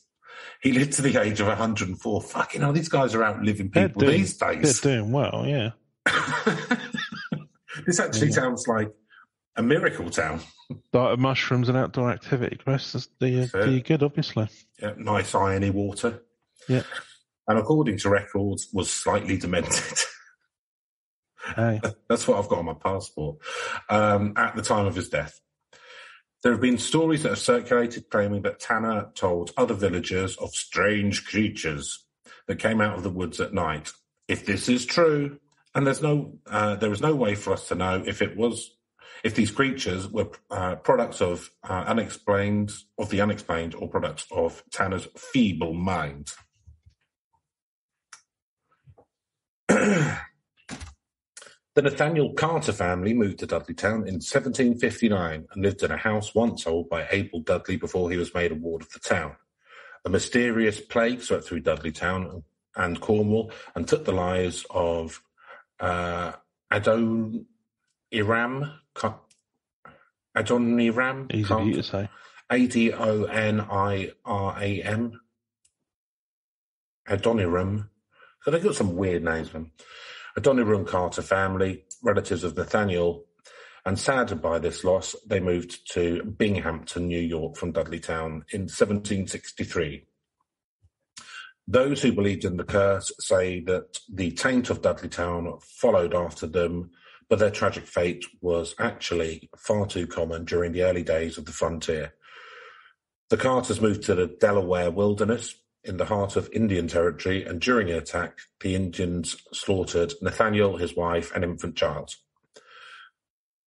He lived to the age of 104. Fucking hell, these guys are outliving people these days. They're doing well, yeah. This actually sounds like a miracle town. Diet of mushrooms and outdoor activity, Chris. That's the good, obviously. Yeah, nice irony water. Yeah. And according to records, was slightly demented. Hey. That's what I've got on my passport. At the time of his death. There have been stories that have circulated claiming that Tanner told other villagers of strange creatures that came out of the woods at night. If this is true, and there is no way for us to know if these creatures were products of the unexplained or products of Tanner's feeble mind. The Nathaniel Carter family moved to Dudleytown in 1759 and lived in a house once owned by Abel Dudley before he was made a ward of the town. A mysterious plague swept through Dudleytown and Cornwall and took the lives of Adoniram. Easy for you to say. Adoniram. Adoniram. So they've got some weird names, man. Adoniram Carter family, relatives of Nathaniel, and saddened by this loss, they moved to Binghamton, New York from Dudleytown in 1763. Those who believed in the curse say that the taint of Dudleytown followed after them, but their tragic fate was actually far too common during the early days of the frontier. The Carters moved to the Delaware wilderness in the heart of Indian Territory, and during the attack, the Indians slaughtered Nathaniel, his wife, and infant child.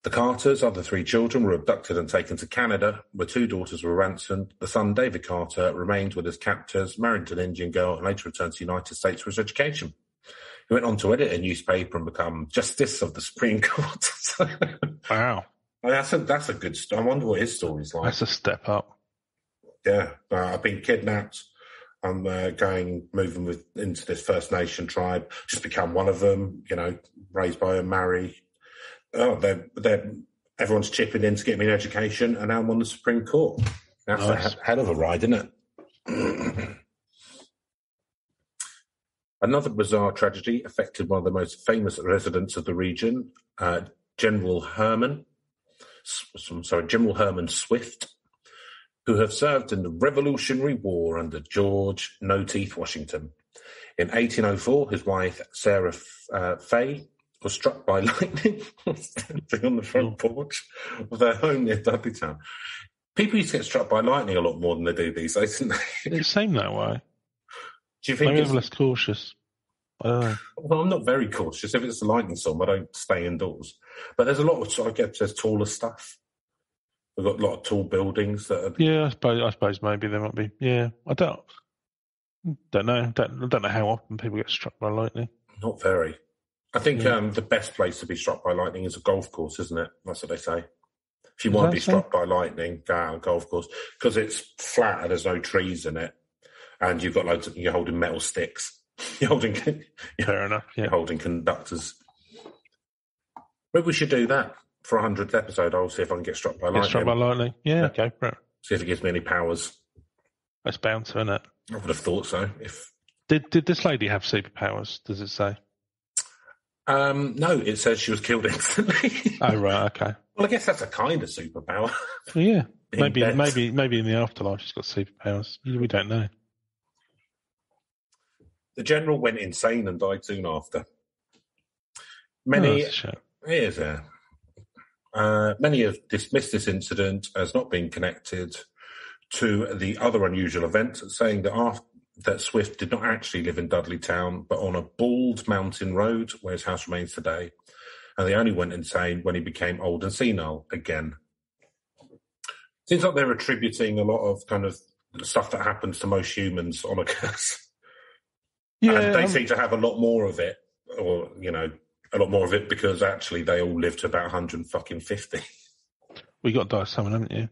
The Carters' other 3 children were abducted and taken to Canada, where 2 daughters were ransomed. The son, David Carter, remained with his captors, married to an Indian girl, and later returned to the United States for his education. He went on to edit a newspaper and become Justice of the Supreme Court. Wow. That's a good story. I wonder what his story's like. That's a step up. Yeah. I've been kidnapped. I'm moving into this First Nation tribe, just become one of them, raised by and marry. Oh, everyone's chipping in to get me an education, and now I'm on the Supreme Court. That's nice. A hell of a ride, isn't it? Another bizarre tragedy affected one of the most famous residents of the region, General Herman Swift, who have served in the Revolutionary War under George No Teeth Washington. In 1804, his wife, Sarah Fay, was struck by lightning standing on the front porch of their home near Dudleytown. People used to get struck by lightning a lot more than they do these days, don't they? It seemed that way. Do you think Maybe it's I'm less cautious. I don't know. Well, I'm not very cautious. If it's a lightning storm, I don't stay indoors. But there's a lot of, I guess, there's taller stuff. We've got a lot of tall buildings that are... Yeah, I suppose maybe there might be. Yeah, I don't know. Don't know how often people get struck by lightning. Not very. I think the best place to be struck by lightning is a golf course, isn't it? That's what they say. If you want to be struck by lightning, go out on a golf course because it's flat and there's no trees in it, and you've got loads of, you're holding metal sticks. You're holding. Fair enough. Yeah. You're holding conductors. Maybe we should do that for 100th episode. I'll see if I can get struck by lightning. Get struck by lightning? Yeah, okay. Right. See if it gives me any powers. That's bound to, isn't it? I would have thought so. Did this lady have superpowers? Does it say? No, it says she was killed instantly. Oh right, okay. Well, I guess that's a kind of superpower. Well, yeah, maybe in the afterlife she's got superpowers. We don't know. The general went insane and died soon after. Many have dismissed this incident as not being connected to the other unusual event, saying that Swift did not actually live in Dudleytown, but on a bald mountain road where his house remains today. And they only went insane when he became old and senile again. Seems like they're attributing a lot of kind of stuff that happens to most humans on a curse. Yeah, and they seem to have a lot more of it, or, a lot more of it because actually they all live to about 150. We got to die someone, haven't you?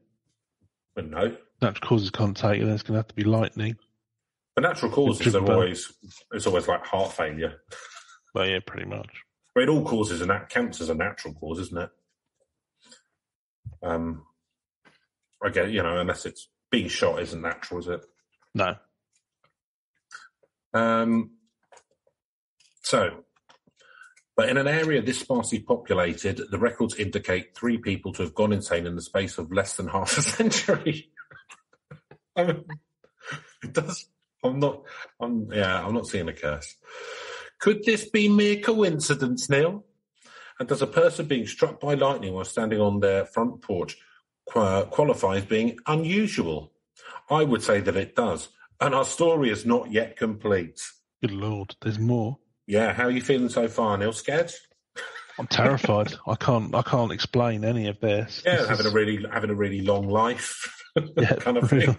But no. Natural causes can't take it. There's going to have to be lightning. The natural causes are always like heart failure. Well, yeah, pretty much. But it all causes cancer's a natural cause, isn't it? I get unless it's being shot isn't natural, is it? No. But in an area this sparsely populated, the records indicate 3 people to have gone insane in the space of less than half a century. It does. I'm not seeing a curse. Could this be mere coincidence, Neil? And does a person being struck by lightning while standing on their front porch qualify as being unusual? I would say that it does. And our story is not yet complete. Good Lord, there's more. Yeah, how are you feeling so far, Neil? Scared? I'm terrified. I can't explain any of this. Yeah, having a really long life, kind of thing.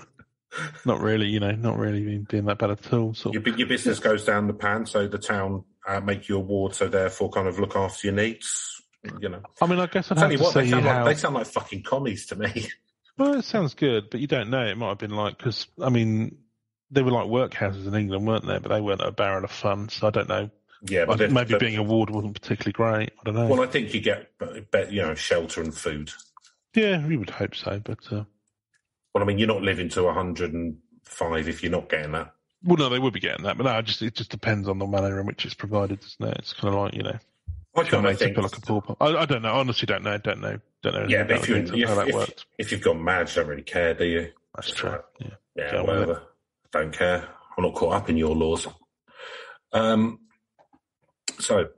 Not really, not really doing that bad at all. Your business goes down the pan, so the town make you award, so therefore kind of look after your needs. I mean, I guess I'd have to say they sound like fucking commies to me. Well, it sounds good, but you don't know. It might have been like because they were like workhouses in England, weren't they? But they weren't a barrel of fun, so I don't know. Yeah, but maybe being a ward wasn't particularly great. I don't know. Well, I think you get shelter and food. Yeah, we would hope so, but. Well, you're not living to 105 if you're not getting that. Well, no, they would be getting that, but no, it just depends on the manner in which it's provided, doesn't it? It's kind of like, I kind of think like a pauper. I don't know. Honestly, don't know. Yeah, but how that worked. If you've gone mad, you don't really care, do you? That's true. Like, yeah, whatever. Don't care. I'm not caught up in your laws. So,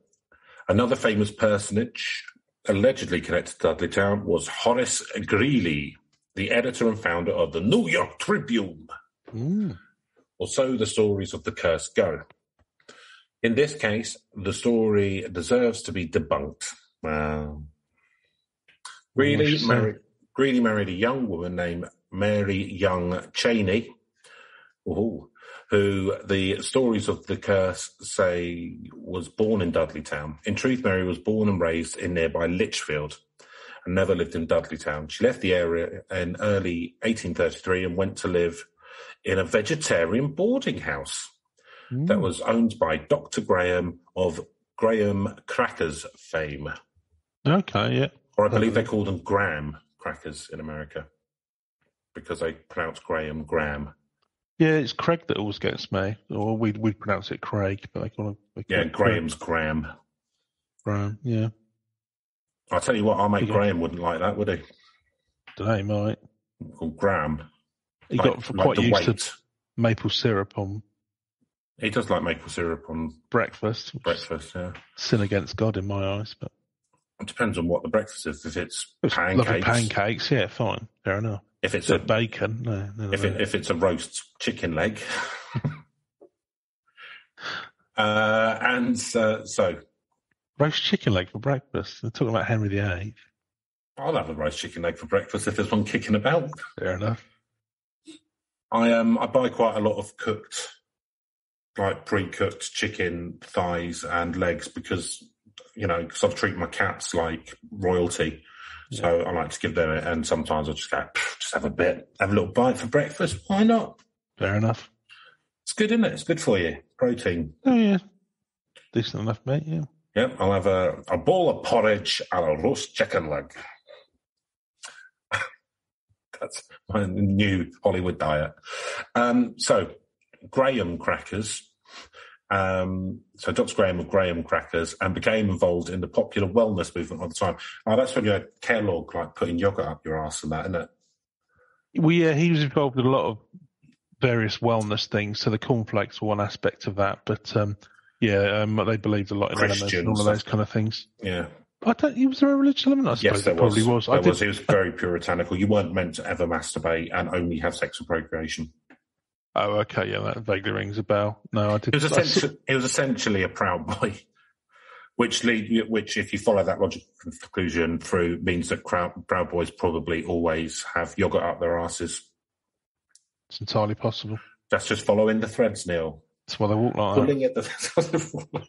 another famous personage allegedly connected to Dudleytown was Horace Greeley, the editor and founder of the New York Tribune. Or so the stories of the curse go. In this case, the story deserves to be debunked. Greeley married a young woman named Mary Young Cheney, who the stories of the curse say was born in Dudleytown. In truth, Mary was born and raised in nearby Litchfield and never lived in Dudleytown. She left the area in early 1833 and went to live in a vegetarian boarding house that was owned by Dr. Graham of Graham Crackers fame. Okay, yeah. Or I believe they call them Graham crackers in America because they pronounce Graham Graham. Yeah, it's Craig that always gets me. Or we'd pronounce it Craig, but they call it Graham's Graham. Graham, yeah. I'll tell you what, our mate Graham wouldn't like that, would he? Don't know, he might. Called Graham. He got quite used to maple syrup on He does like maple syrup on breakfast. Yeah. Sin against God in my eyes, but it depends on what the breakfast is. If it's pancakes, lovely pancakes, yeah, fine, fair enough. If it's a bacon, no. If it's a roast chicken leg, so roast chicken leg for breakfast. They're talking about Henry VIII. I'll have a roast chicken leg for breakfast if there's one kicking about. Fair enough. I buy quite a lot of cooked, like pre-cooked chicken thighs and legs because I've treated my cats like royalty. Yeah. So I like to give them it, and sometimes I just go, just have a little bite for breakfast. Why not? Fair enough. It's good, isn't it? It's good for you. Protein. Oh, yeah. Decent enough, mate, yeah. Yep, I'll have a bowl of porridge and a roast chicken leg. That's my new Hollywood diet. So, Graham crackers. So Dr. Graham of Graham Crackers and became involved in the popular wellness movement at the time. Oh, that's when you had Kellogg, like putting yogurt up your arse and that, isn't it? Well, yeah, he was involved in a lot of various wellness things. So the cornflakes were one aspect of that, but they believed a lot in elements and all of those kind of things. Yeah. Was there a religious element? I suppose yes, there probably was. There was. He was very puritanical. You weren't meant to ever masturbate and only have sex with procreation. Oh, okay, yeah, that vaguely rings a bell. No, I didn't. It was essentially a proud boy, which, if you follow that logical conclusion through, means that proud boys probably always have yogurt up their asses. It's entirely possible. That's just following the threads, Neil. That's why they walk like Pulling that.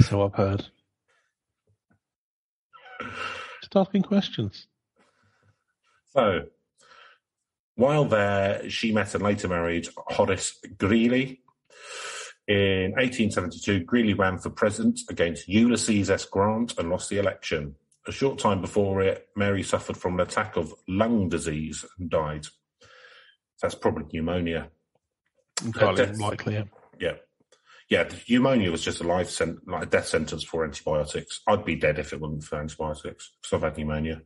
So I've heard. Just asking questions. So, while there, she met and later married Horace Greeley. In 1872, Greeley ran for president against Ulysses S. Grant and lost the election. A short time before it, Mary suffered from an attack of lung disease and died. That's probably pneumonia. Entirely likely, yeah. Yeah. Yeah, pneumonia was just a death sentence for antibiotics. I'd be dead if it wasn't for antibiotics, because I've had pneumonia.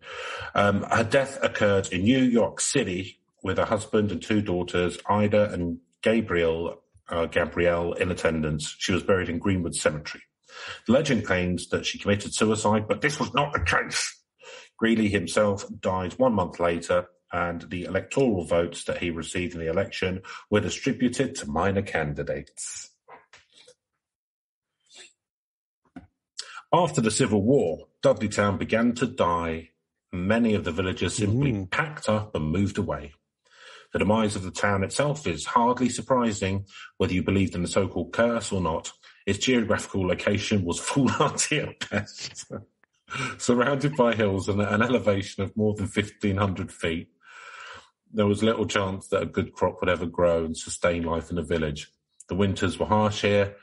Her death occurred in New York City with her husband and two daughters, Ida and Gabrielle in attendance. She was buried in Greenwood Cemetery. The legend claims that she committed suicide, but this was not the case. Greeley himself died 1 month later, and the electoral votes that he received in the election were distributed to minor candidates. After the Civil War, Dudleytown began to die. Many of the villagers simply packed up and moved away. The demise of the town itself is hardly surprising, whether you believed in the so-called curse or not. Its geographical location was foolhardy at best. Surrounded by hills and an elevation of more than 1,500 feet, there was little chance that a good crop would ever grow and sustain life in the village. The winters were harsh here,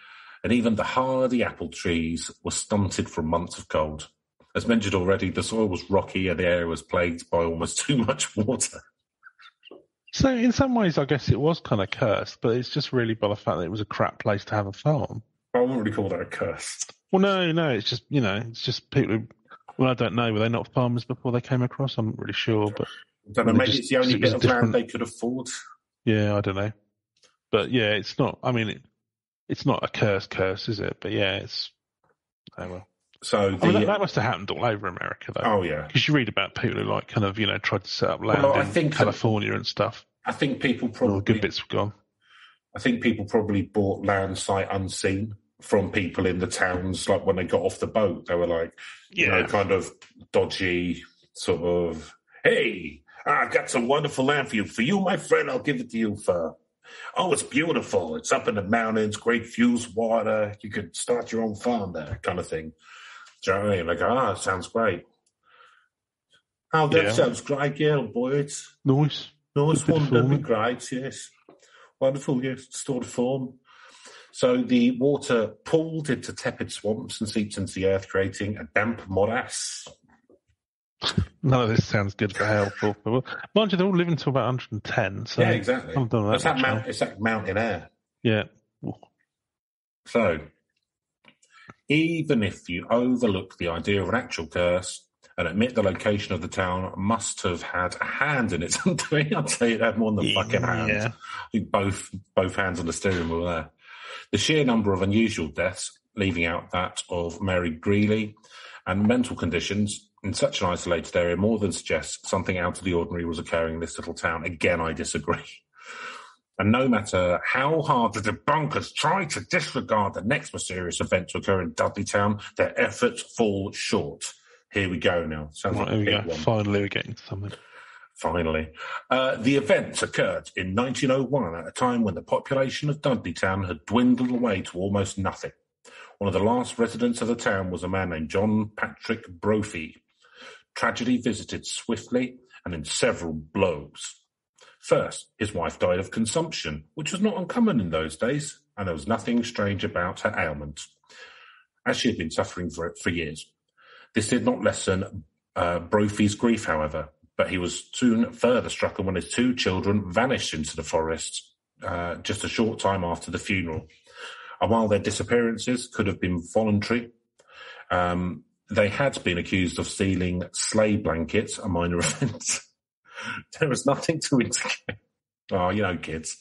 and even the hardy apple trees were stunted from months of cold. As mentioned already, the soil was rocky and the area was plagued by almost too much water. So in some ways, I guess it was kind of cursed, but it's just really by the fact that it was a crap place to have a farm. I wouldn't really call that a curse. Well, no, it's just, it's just people who, I don't know, were they not farmers before they came across? I'm not really sure, but... I don't know, maybe it's the only bit of land they could afford. Yeah, I don't know. But yeah, it's not, it's not a curse, is it? But yeah, it's... Oh, well. So that must have happened all over America, though. Oh, yeah. Because you read about people who, like, kind of, tried to set up land in California and stuff. I think people probably... All the good bits were gone. I think people probably bought land sight unseen from people in the towns. Like, when they got off the boat, they were like, kind of dodgy, sort of, hey, I've got some wonderful land for you. For you, my friend, I'll give it to you for... Oh, it's beautiful. It's up in the mountains, great views, water. You could start your own farm there, kind of thing. Do you know what I mean? Like, it sounds great. Oh, that sounds great, yeah, boys. Nice. Wonderful, great, yes. Wonderful, yes, stored form. So the water pooled into tepid swamps and seeps into the earth, creating a damp morass. None of this sounds good for helpful. Mind you, they're all living to about 110. So yeah, exactly. It's that mountain air. Yeah. So, even if you overlook the idea of an actual curse, and admit the location of the town must have had a hand in its undoing. I'd say it had more than a fucking hand. Yeah. I think both hands on the steering wheel there. The sheer number of unusual deaths, leaving out that of Mary Greeley, and mental conditions in such an isolated area more than suggests something out of the ordinary was occurring in this little town. Again, I disagree. And no matter how hard the debunkers try to disregard the next mysterious event to occur in Dudleytown, their efforts fall short. Here we go now. Sounds like a big one. Finally, we're getting to something. Finally. The events occurred in 1901 at a time when the population of Dudleytown had dwindled away to almost nothing. One of the last residents of the town was a man named John Patrick Brophy. Tragedy visited swiftly and in several blows. First, his wife died of consumption, which was not uncommon in those days, and there was nothing strange about her ailment, as she had been suffering for it for years. This did not lessen Brophy's grief, however, but he was soon further struck when his 2 children vanished into the forest just a short time after the funeral. And while their disappearances could have been voluntary, they had been accused of stealing sleigh blankets, a minor offence. There was nothing to indicate. Oh, you know, kids.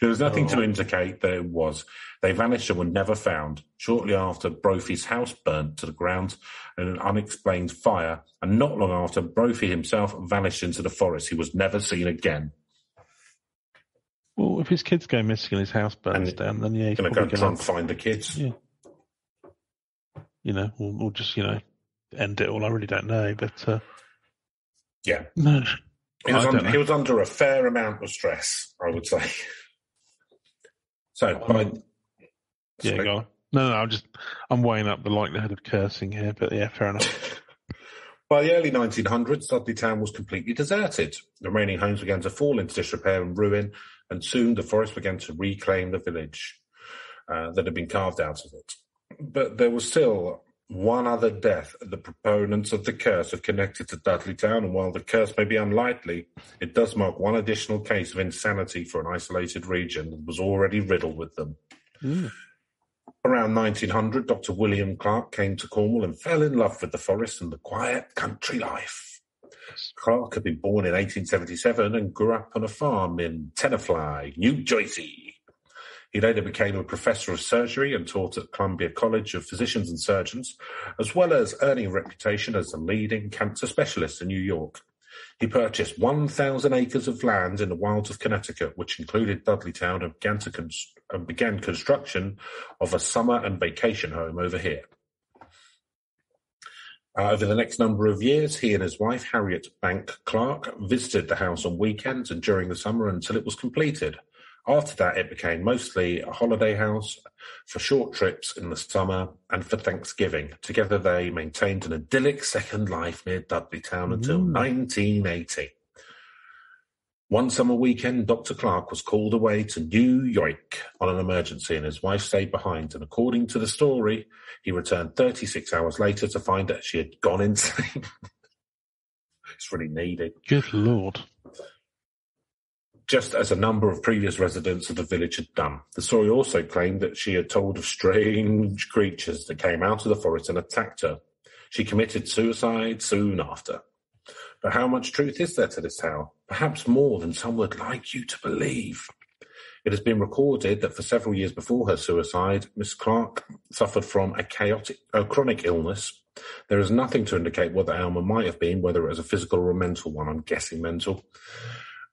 There was nothing to indicate that it was. They vanished and were never found. Shortly after, Brophy's house burnt to the ground in an unexplained fire, and not long after, Brophy himself vanished into the forest. He was never seen again. Well, if his kids go missing and his house burns down, then yeah, he's going to go try and find the kids. Yeah. You know, or just, you know, end it all. I really don't know, but yeah. No. He was under a fair amount of stress, I would say. So, yeah, go on. No, I'm weighing up the likelihood of cursing here, but yeah, fair enough. By the early 1900s, Dudleytown was completely deserted. The remaining homes began to fall into disrepair and ruin, and soon the forest began to reclaim the village that had been carved out of it. But there was still one other death. The proponents of the curse have connected to Dudleytown, and while the curse may be unlikely, it does mark one additional case of insanity for an isolated region that was already riddled with them. Mm. Around 1900, Dr. William Clark came to Cornwall and fell in love with the forest and the quiet country life. Clark had been born in 1877 and grew up on a farm in Tenafly, New Jersey. He later became a professor of surgery and taught at Columbia College of Physicians and Surgeons, as well as earning a reputation as a leading cancer specialist in New York. He purchased 1,000 acres of land in the wilds of Connecticut, which included Dudleytown, and began construction of a summer and vacation home over here. Over the next number of years, he and his wife, Harriet Bank Clark, visited the house on weekends and during the summer until it was completed. After that, it became mostly a holiday house for short trips in the summer and for Thanksgiving. Together, they maintained an idyllic second life near Dudleytown until 1980. One summer weekend, Dr. Clark was called away to New York on an emergency, and his wife stayed behind. And according to the story, he returned 36 hours later to find that she had gone insane. It's really needy. Good Lord. Just as a number of previous residents of the village had done. The story also claimed that she had told of strange creatures that came out of the forest and attacked her. She committed suicide soon after. But how much truth is there to this tale? Perhaps more than some would like you to believe. It has been recorded that for several years before her suicide, Miss Clark suffered from a chronic illness. There is nothing to indicate what the ailment might have been, whether it was a physical or a mental one. I'm guessing mental.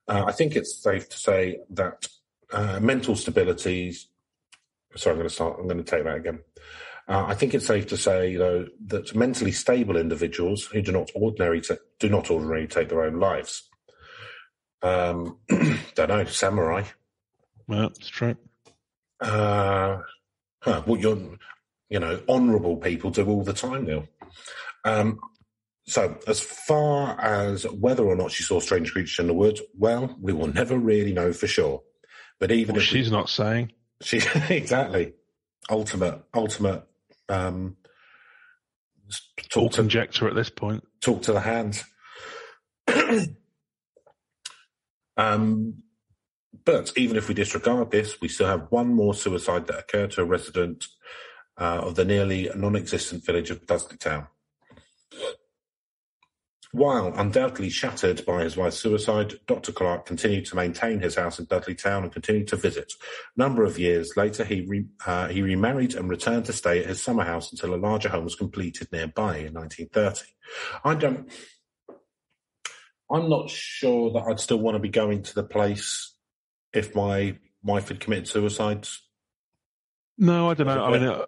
I think it's safe to say that mental stability. Sorry, I'm going to take that again. I think it's safe to say, though, that mentally stable individuals who do not ordinarily take their own lives. Don't know, samurai. Well, that's true. Honourable people do all the time, Neil. So, as far as whether or not she saw strange creatures in the woods, well, we will never really know for sure. But even if she's not saying, she exactly ultimate. Talk conjecture at this point. Talk to the hands. But even if we disregard this, we still have one more suicide that occurred to a resident of the nearly non-existent village of Dudleytown. While undoubtedly shattered by his wife's suicide, Dr. Clark continued to maintain his house in Dudleytown and continued to visit. A number of years later, he remarried and returned to stay at his summer house until a larger home was completed nearby in 1930. I'm not sure that I'd still want to be going to the place if my wife had committed suicide. No, I don't know.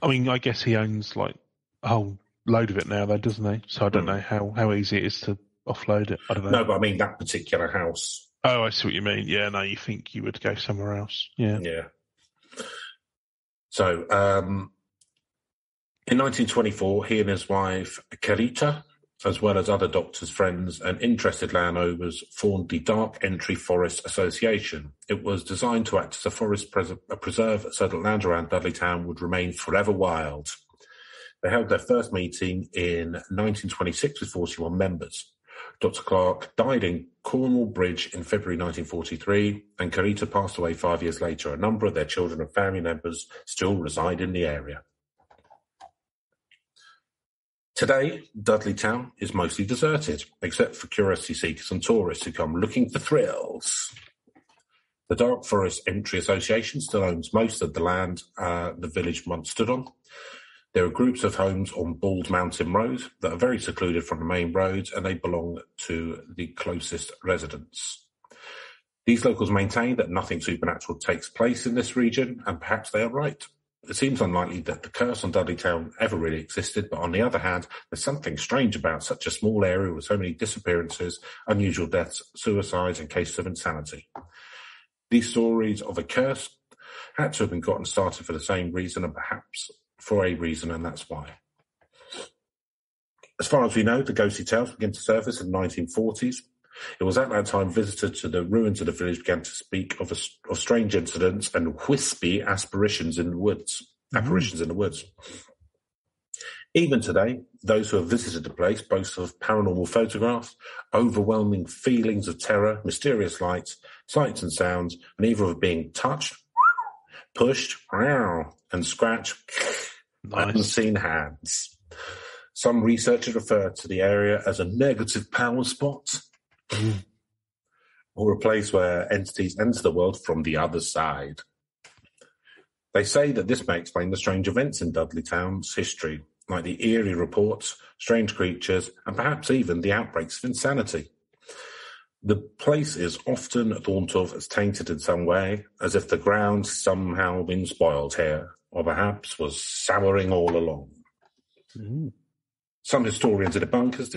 I mean, I guess he owns like a whole load of it now, though, doesn't he? So I don't know how easy it is to offload it. I don't know. No, but I mean that particular house. Oh, I see what you mean. Yeah, no, you think you would go somewhere else. Yeah. Yeah. So, in 1924, he and his wife, Carita, as well as other doctors' friends and interested landowners, formed the Dark Entry Forest Association. It was designed to act as a forest preserve so that land around Dudleytown would remain forever wild. They held their first meeting in 1926 with 41 members. Dr. Clark died in Cornwall Bridge in February 1943, and Carita passed away 5 years later. A number of their children and family members still reside in the area. Today, Dudleytown is mostly deserted, except for curiosity seekers and tourists who come looking for thrills. The Dark Forest Entry Association still owns most of the land the village once stood on. There are groups of homes on Bald Mountain Road that are very secluded from the main roads, and they belong to the closest residents. These locals maintain that nothing supernatural takes place in this region, and perhaps they are right. It seems unlikely that the curse on Dudleytown ever really existed, but on the other hand, there's something strange about such a small area with so many disappearances, unusual deaths, suicides, and cases of insanity. These stories of a curse had to have been gotten started for the same reason, and perhaps for a reason, and that's why. As far as we know, the ghostly tales began to surface in the 1940s. It was at that time visitors to the ruins of the village began to speak of strange incidents and wispy apparitions in the woods. Even today, those who have visited the place boast of paranormal photographs, overwhelming feelings of terror, mysterious lights, sights and sounds, and either of being touched, pushed, and scratched, by unseen hands. Some researchers refer to the area as a negative power spot, or a place where entities enter the world from the other side. They say that this may explain the strange events in Dudleytown's history, like the eerie reports, strange creatures, and perhaps even the outbreaks of insanity. The place is often thought of as tainted in some way, as if the ground somehow been spoiled here, or perhaps was souring all along. Some historians and debunkers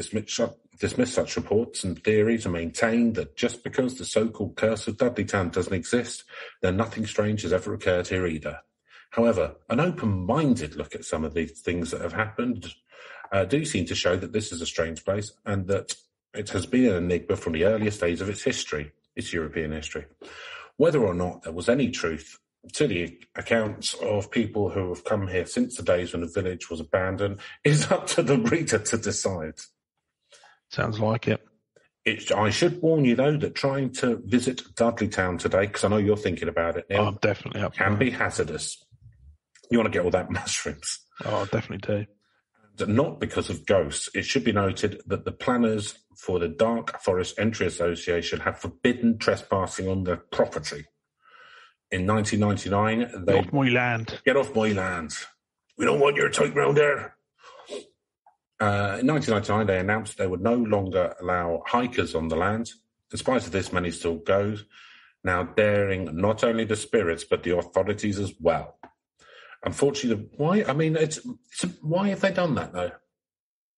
dismiss such reports and theories and maintain that just because the so-called curse of Dudleytown doesn't exist, then nothing strange has ever occurred here either. However, an open-minded look at some of these things that have happened do seem to show that this is a strange place and that it has been an enigma from the earliest days of its history, its European history. Whether or not there was any truth to the accounts of people who have come here since the days when the village was abandoned is up to the reader to decide. Sounds like it. I should warn you, though, that trying to visit Dudleytown today, because I know you're thinking about it now, definitely up can be hazardous. You want to get all that mushrooms. Oh, I definitely do. Not because of ghosts. It should be noted that the planners for the Dark Forest Entry Association have forbidden trespassing on their property. In 1999, Get off my land. Get off my land. We don't want your type round there. In 1999, they announced they would no longer allow hikers on the land. In spite of this, many still go, now daring not only the spirits, but the authorities as well. Unfortunately, why? I mean, why have they done that, though?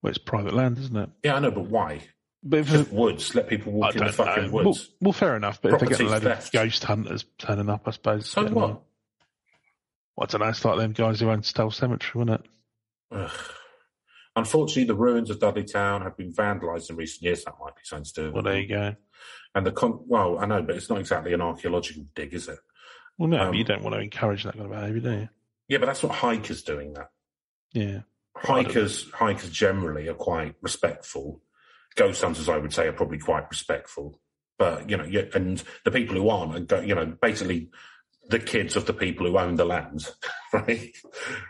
Well, it's private land, isn't it? Yeah, I know, but why? But if just woods, let people walk in the fucking woods. Well, fair enough, but Property's if they get a load of ghost hunters turning up, I suppose. So what? I don't know, it's like them guys who own Stoll Cemetery, wasn't it? Ugh. Unfortunately, the ruins of Dudleytown have been vandalised in recent years. That might be something to do with it. Well, there you go. And well, I know, but it's not exactly an archaeological dig, is it? Well, no, but you don't want to encourage that kind of behaviour, do you? Yeah, but that's not hikers doing that. Yeah. Hikers generally are quite respectful. Ghost hunters, I would say, are probably quite respectful. But, and the people who aren't, basically the kids of the people who own the land. right?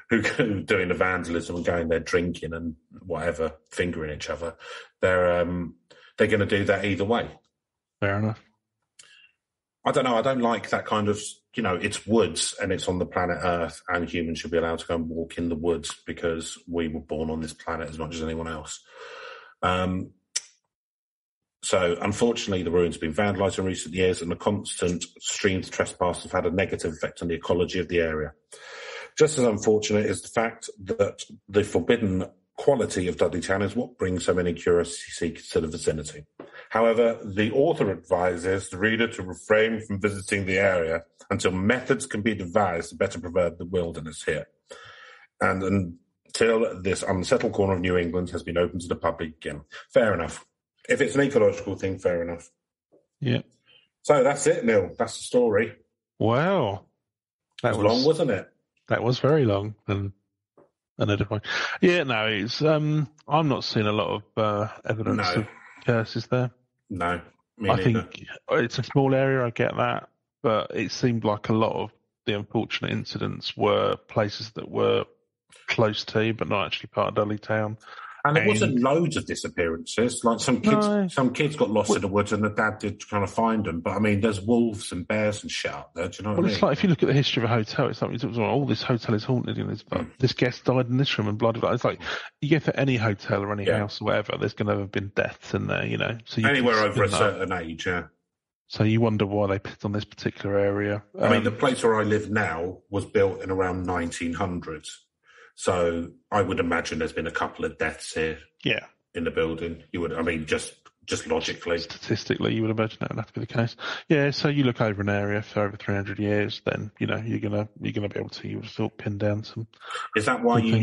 Who doing the vandalism and going there drinking and whatever, fingering each other. They're going to do that either way. Fair enough. I don't know. I don't like that kind of, it's woods and it's on the planet Earth, and humans should be allowed to go and walk in the woods because we were born on this planet as much as anyone else. So, unfortunately, the ruins have been vandalised in recent years, and the constant streams of trespass have had a negative effect on the ecology of the area. Just as unfortunate is the fact that the forbidden quality of Dudleytown is what brings so many curiosity seekers to the vicinity. However, the author advises the reader to refrain from visiting the area until methods can be devised to better preserve the wilderness here, and until this unsettled corner of New England has been opened to the public again. Fair enough. If it's an ecological thing, fair enough. Yeah. So that's it, Neil. That's the story. Wow. That was long, wasn't it? That was very long and edifying. Yeah, no, it's I'm not seeing a lot of evidence of curses there. No, I think it's a small area, I get that, but it seemed like a lot of the unfortunate incidents were places that were close to, but not actually part of Dudleytown. And there wasn't loads of disappearances. Like some kids got lost in the woods, and the dad did kind of find them. But I mean, there's wolves and bears and shit up there. Do you know what I mean? It's like if you look at the history of a hotel, it's like this hotel is haunted, and this guest died in this room, and blah blah blah. It's like you get to any hotel or any house or whatever, there's going to have been deaths in there, So anywhere over a certain age, yeah. So you wonder why they picked on this particular area. I mean, the place where I live now was built in around 1900s. So I would imagine there's been a couple of deaths here. Yeah. In the building. Just logically. Statistically, you would imagine that would have to be the case. Yeah, so you look over an area for over 300 years, then, you're gonna be able to, you would have thought, pin down some. Is that why you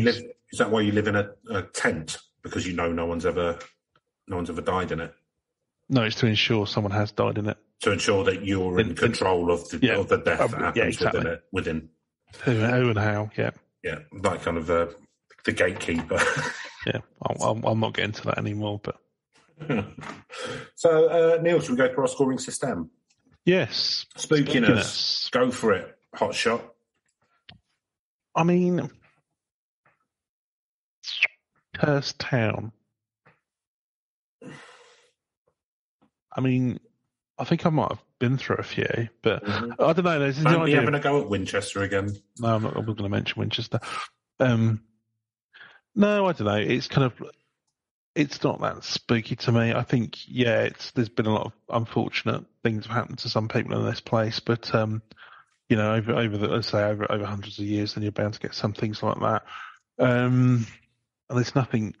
live in a tent? Because no one's ever died in it? No, it's to ensure someone has died in it. To ensure that you're in control of the death that happens within. Who and how, yeah. Yeah, like kind of the gatekeeper. Yeah, I'll not get into that anymore. But so, Neil, should we go to our scoring system? Yes. Spookiness. Go for it. Hot shot. I mean, Cursed Town. I mean, I think I might have been through a few, but I don't know. Are you having a go at Winchester again? No, I'm not going to mention Winchester. No, I don't know. It's kind of, it's not that spooky to me. I think, there's been a lot of unfortunate things have happened to some people in this place, but over hundreds of years, then you're bound to get some things like that. And there's nothing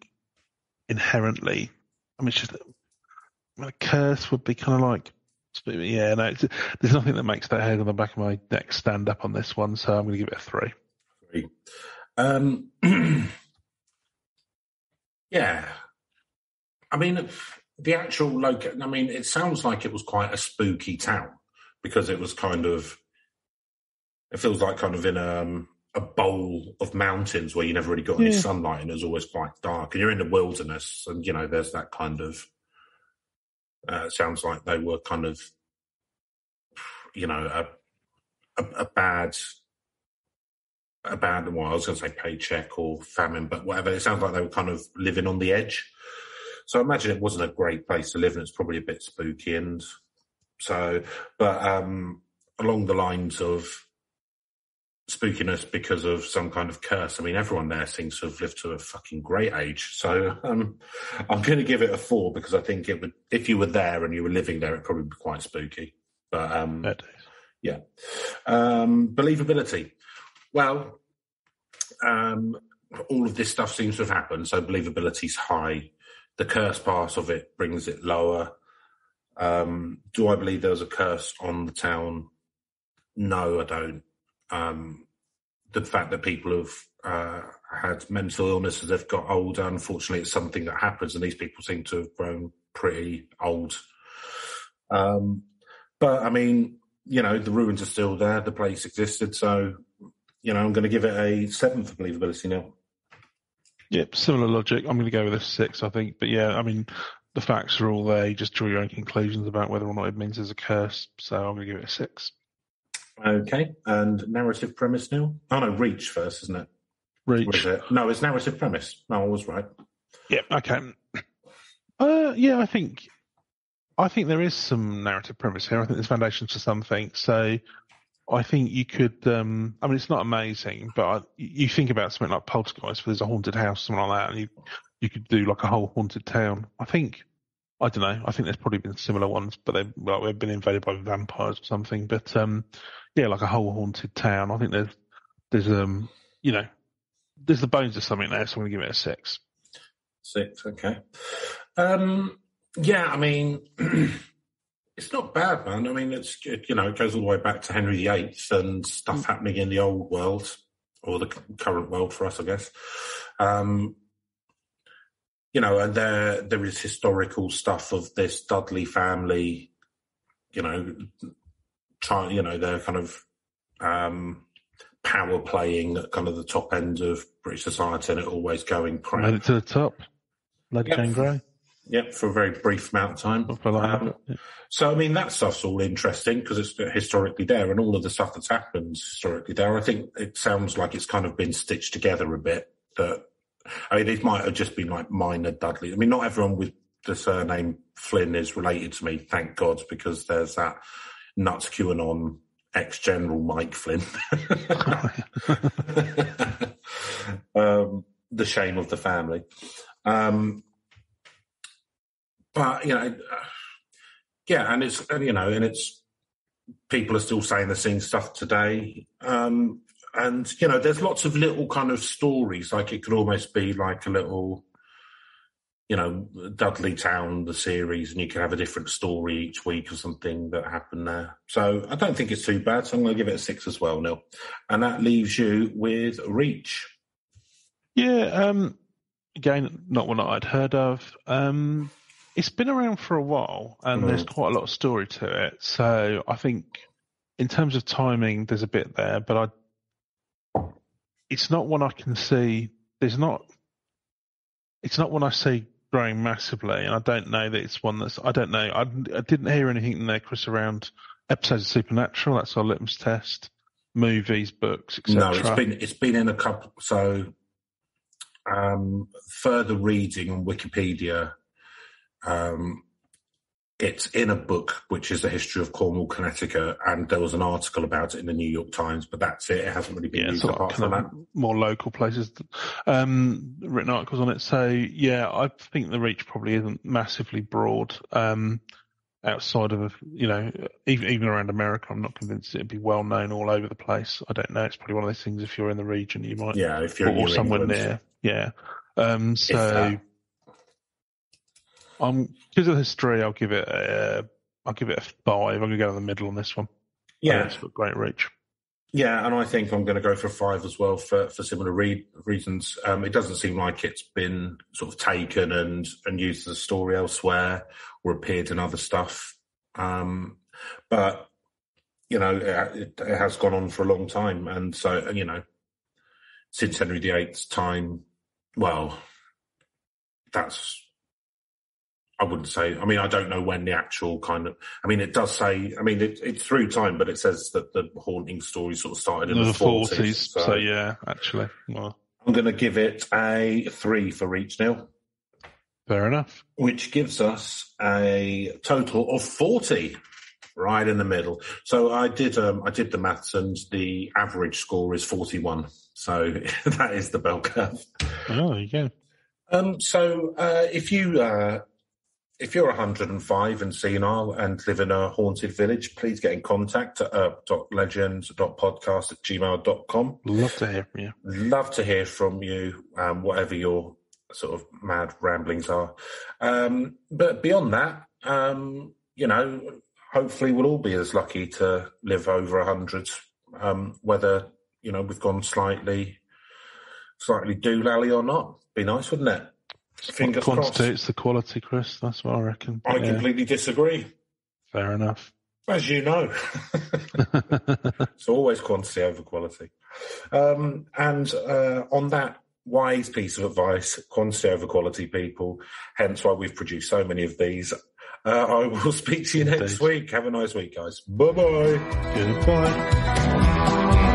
inherently. I mean, it's just a curse would be kind of like. Yeah, no, there's nothing that makes that hair on the back of my neck stand up on this one, so I'm going to give it a 3. 3. Yeah. I mean, the actual location, I mean, it sounds like it was quite a spooky town because it was it feels like kind of in a bowl of mountains where you never really got any sunlight and it was always quite dark. And you're in the wilderness and, there's that kind of, it sounds like they were kind of, a bad, well, I was going to say paycheck or famine, but whatever. It sounds like they were kind of living on the edge. So I imagine it wasn't a great place to live, and it's probably a bit spooky. And so, but along the lines of spookiness because of some kind of curse, I mean, everyone there seems to have lived to a fucking great age. So I'm going to give it a 4 because I think it would, if you were there and you were living there, it'd probably be quite spooky. But yeah. Believability. Well, all of this stuff seems to have happened, so believability's high. The curse part of it brings it lower. Do I believe there was a curse on the town? No, I don't. The fact that people have had mental illness as they've got older, unfortunately, it's something that happens, and these people seem to have grown pretty old. But, I mean, the ruins are still there. The place existed, so, I'm going to give it a 7 for believability now. Yep, similar logic. I'm going to go with a 6, I think. But, yeah, I mean, the facts are all there. You just draw your own conclusions about whether or not it means there's a curse. So I'm going to give it a 6. Okay, and narrative premise, Neil? Oh, no, Reach first, isn't it? Reach. No, it's narrative premise. No, I was right. Yeah, okay. Yeah, I think there is some narrative premise here. I think there's foundations for something. So I think you could, I mean, it's not amazing, but you think about something like Poltergeist, where there's a haunted house, something like that, and you could do like a whole haunted town. I don't know. I think there's probably been similar ones, but they've been invaded by vampires or something. But yeah, like a whole haunted town. I think there's there's the bones of something there. So I'm going to give it a 6. 6, okay. Yeah, I mean, it's not bad, man. I mean, it goes all the way back to Henry VIII and stuff happening in the old world, or the current world for us, I guess. And there is historical stuff of this Dudley family, they're kind of power playing at kind of the top end of British society, and it always going crap. Made it to the top. Lady Jane Grey. Yep, for a very brief amount of time. So, I mean, that stuff's all interesting because it's historically there, and all of the stuff that's happened historically there. I think it sounds like it's kind of been stitched together a bit. It might have just been like minor Dudley. I mean, not everyone with the surname Flynn is related to me, thank God, because there's that nuts QAnon ex-general Mike Flynn. The shame of the family. But, and it's people are still saying the same stuff today. And, there's lots of little kind of stories, like it could almost be like a little, Dudleytown, the series, and you can have a different story each week or something that happened there. So I don't think it's too bad, so I'm going to give it a 6 as well, Neil. And that leaves you with Reach. Yeah, again, not one that I'd heard of. It's been around for a while, and there's quite a lot of story to it. So I think in terms of timing, there's a bit there, but it's not one I can see. It's not one I see growing massively, and I don't know that it's one that's. I don't know. I didn't hear anything in there, Chris, around episodes of Supernatural. That's our litmus test. Movies, books, etc. No, it's been in a couple. So further reading on Wikipedia. It's in a book, which is the history of Cornwall, Connecticut, and there was an article about it in the New York Times, but that's it. It hasn't really been used apart from that. More local places written articles on it. So, yeah, I think the reach probably isn't massively broad outside of, even around America. I'm not convinced it'd be well known all over the place. I don't know. It's probably one of those things, if you're in the region, you might. Yeah, if you're or somewhere England. Near. Yeah. Because of the history, I'll give it a 5. I'm going to go in the middle on this one. Yeah, it's got great reach. Yeah, and I think I'm going to go for a 5 as well for similar reasons. It doesn't seem like it's been sort of taken and used as a story elsewhere or appeared in other stuff. But it has gone on for a long time, and so since Henry VIII's time, well, that's. I wouldn't say. I mean, I don't know when the actual kind of. I mean, it does say. I mean, it's through time, but it says that the haunting story sort of started in the 40s. So yeah, actually, well, I'm going to give it a 3 for Reach, Neil. Fair enough. Which gives us a total of 40, right in the middle. So I did the maths, and the average score is 41. So that is the bell curve. Oh, there you go. So if you're 105 and senile and live in a haunted village, please get in contact at legends.podcast@gmail.com. Love to hear from you. Love to hear from you, whatever your sort of mad ramblings are. But beyond that, hopefully we'll all be as lucky to live over 100, whether, we've gone slightly doolally or not. Be nice, wouldn't it? Fingers crossed. It's the quality, Chris. That's what I reckon. I completely disagree. Fair enough. As you know. It's always quantity over quality. And on that wise piece of advice, quantity over quality, people, hence why we've produced so many of these, I will speak to you next week. Have a nice week, guys. Bye-bye. Goodbye.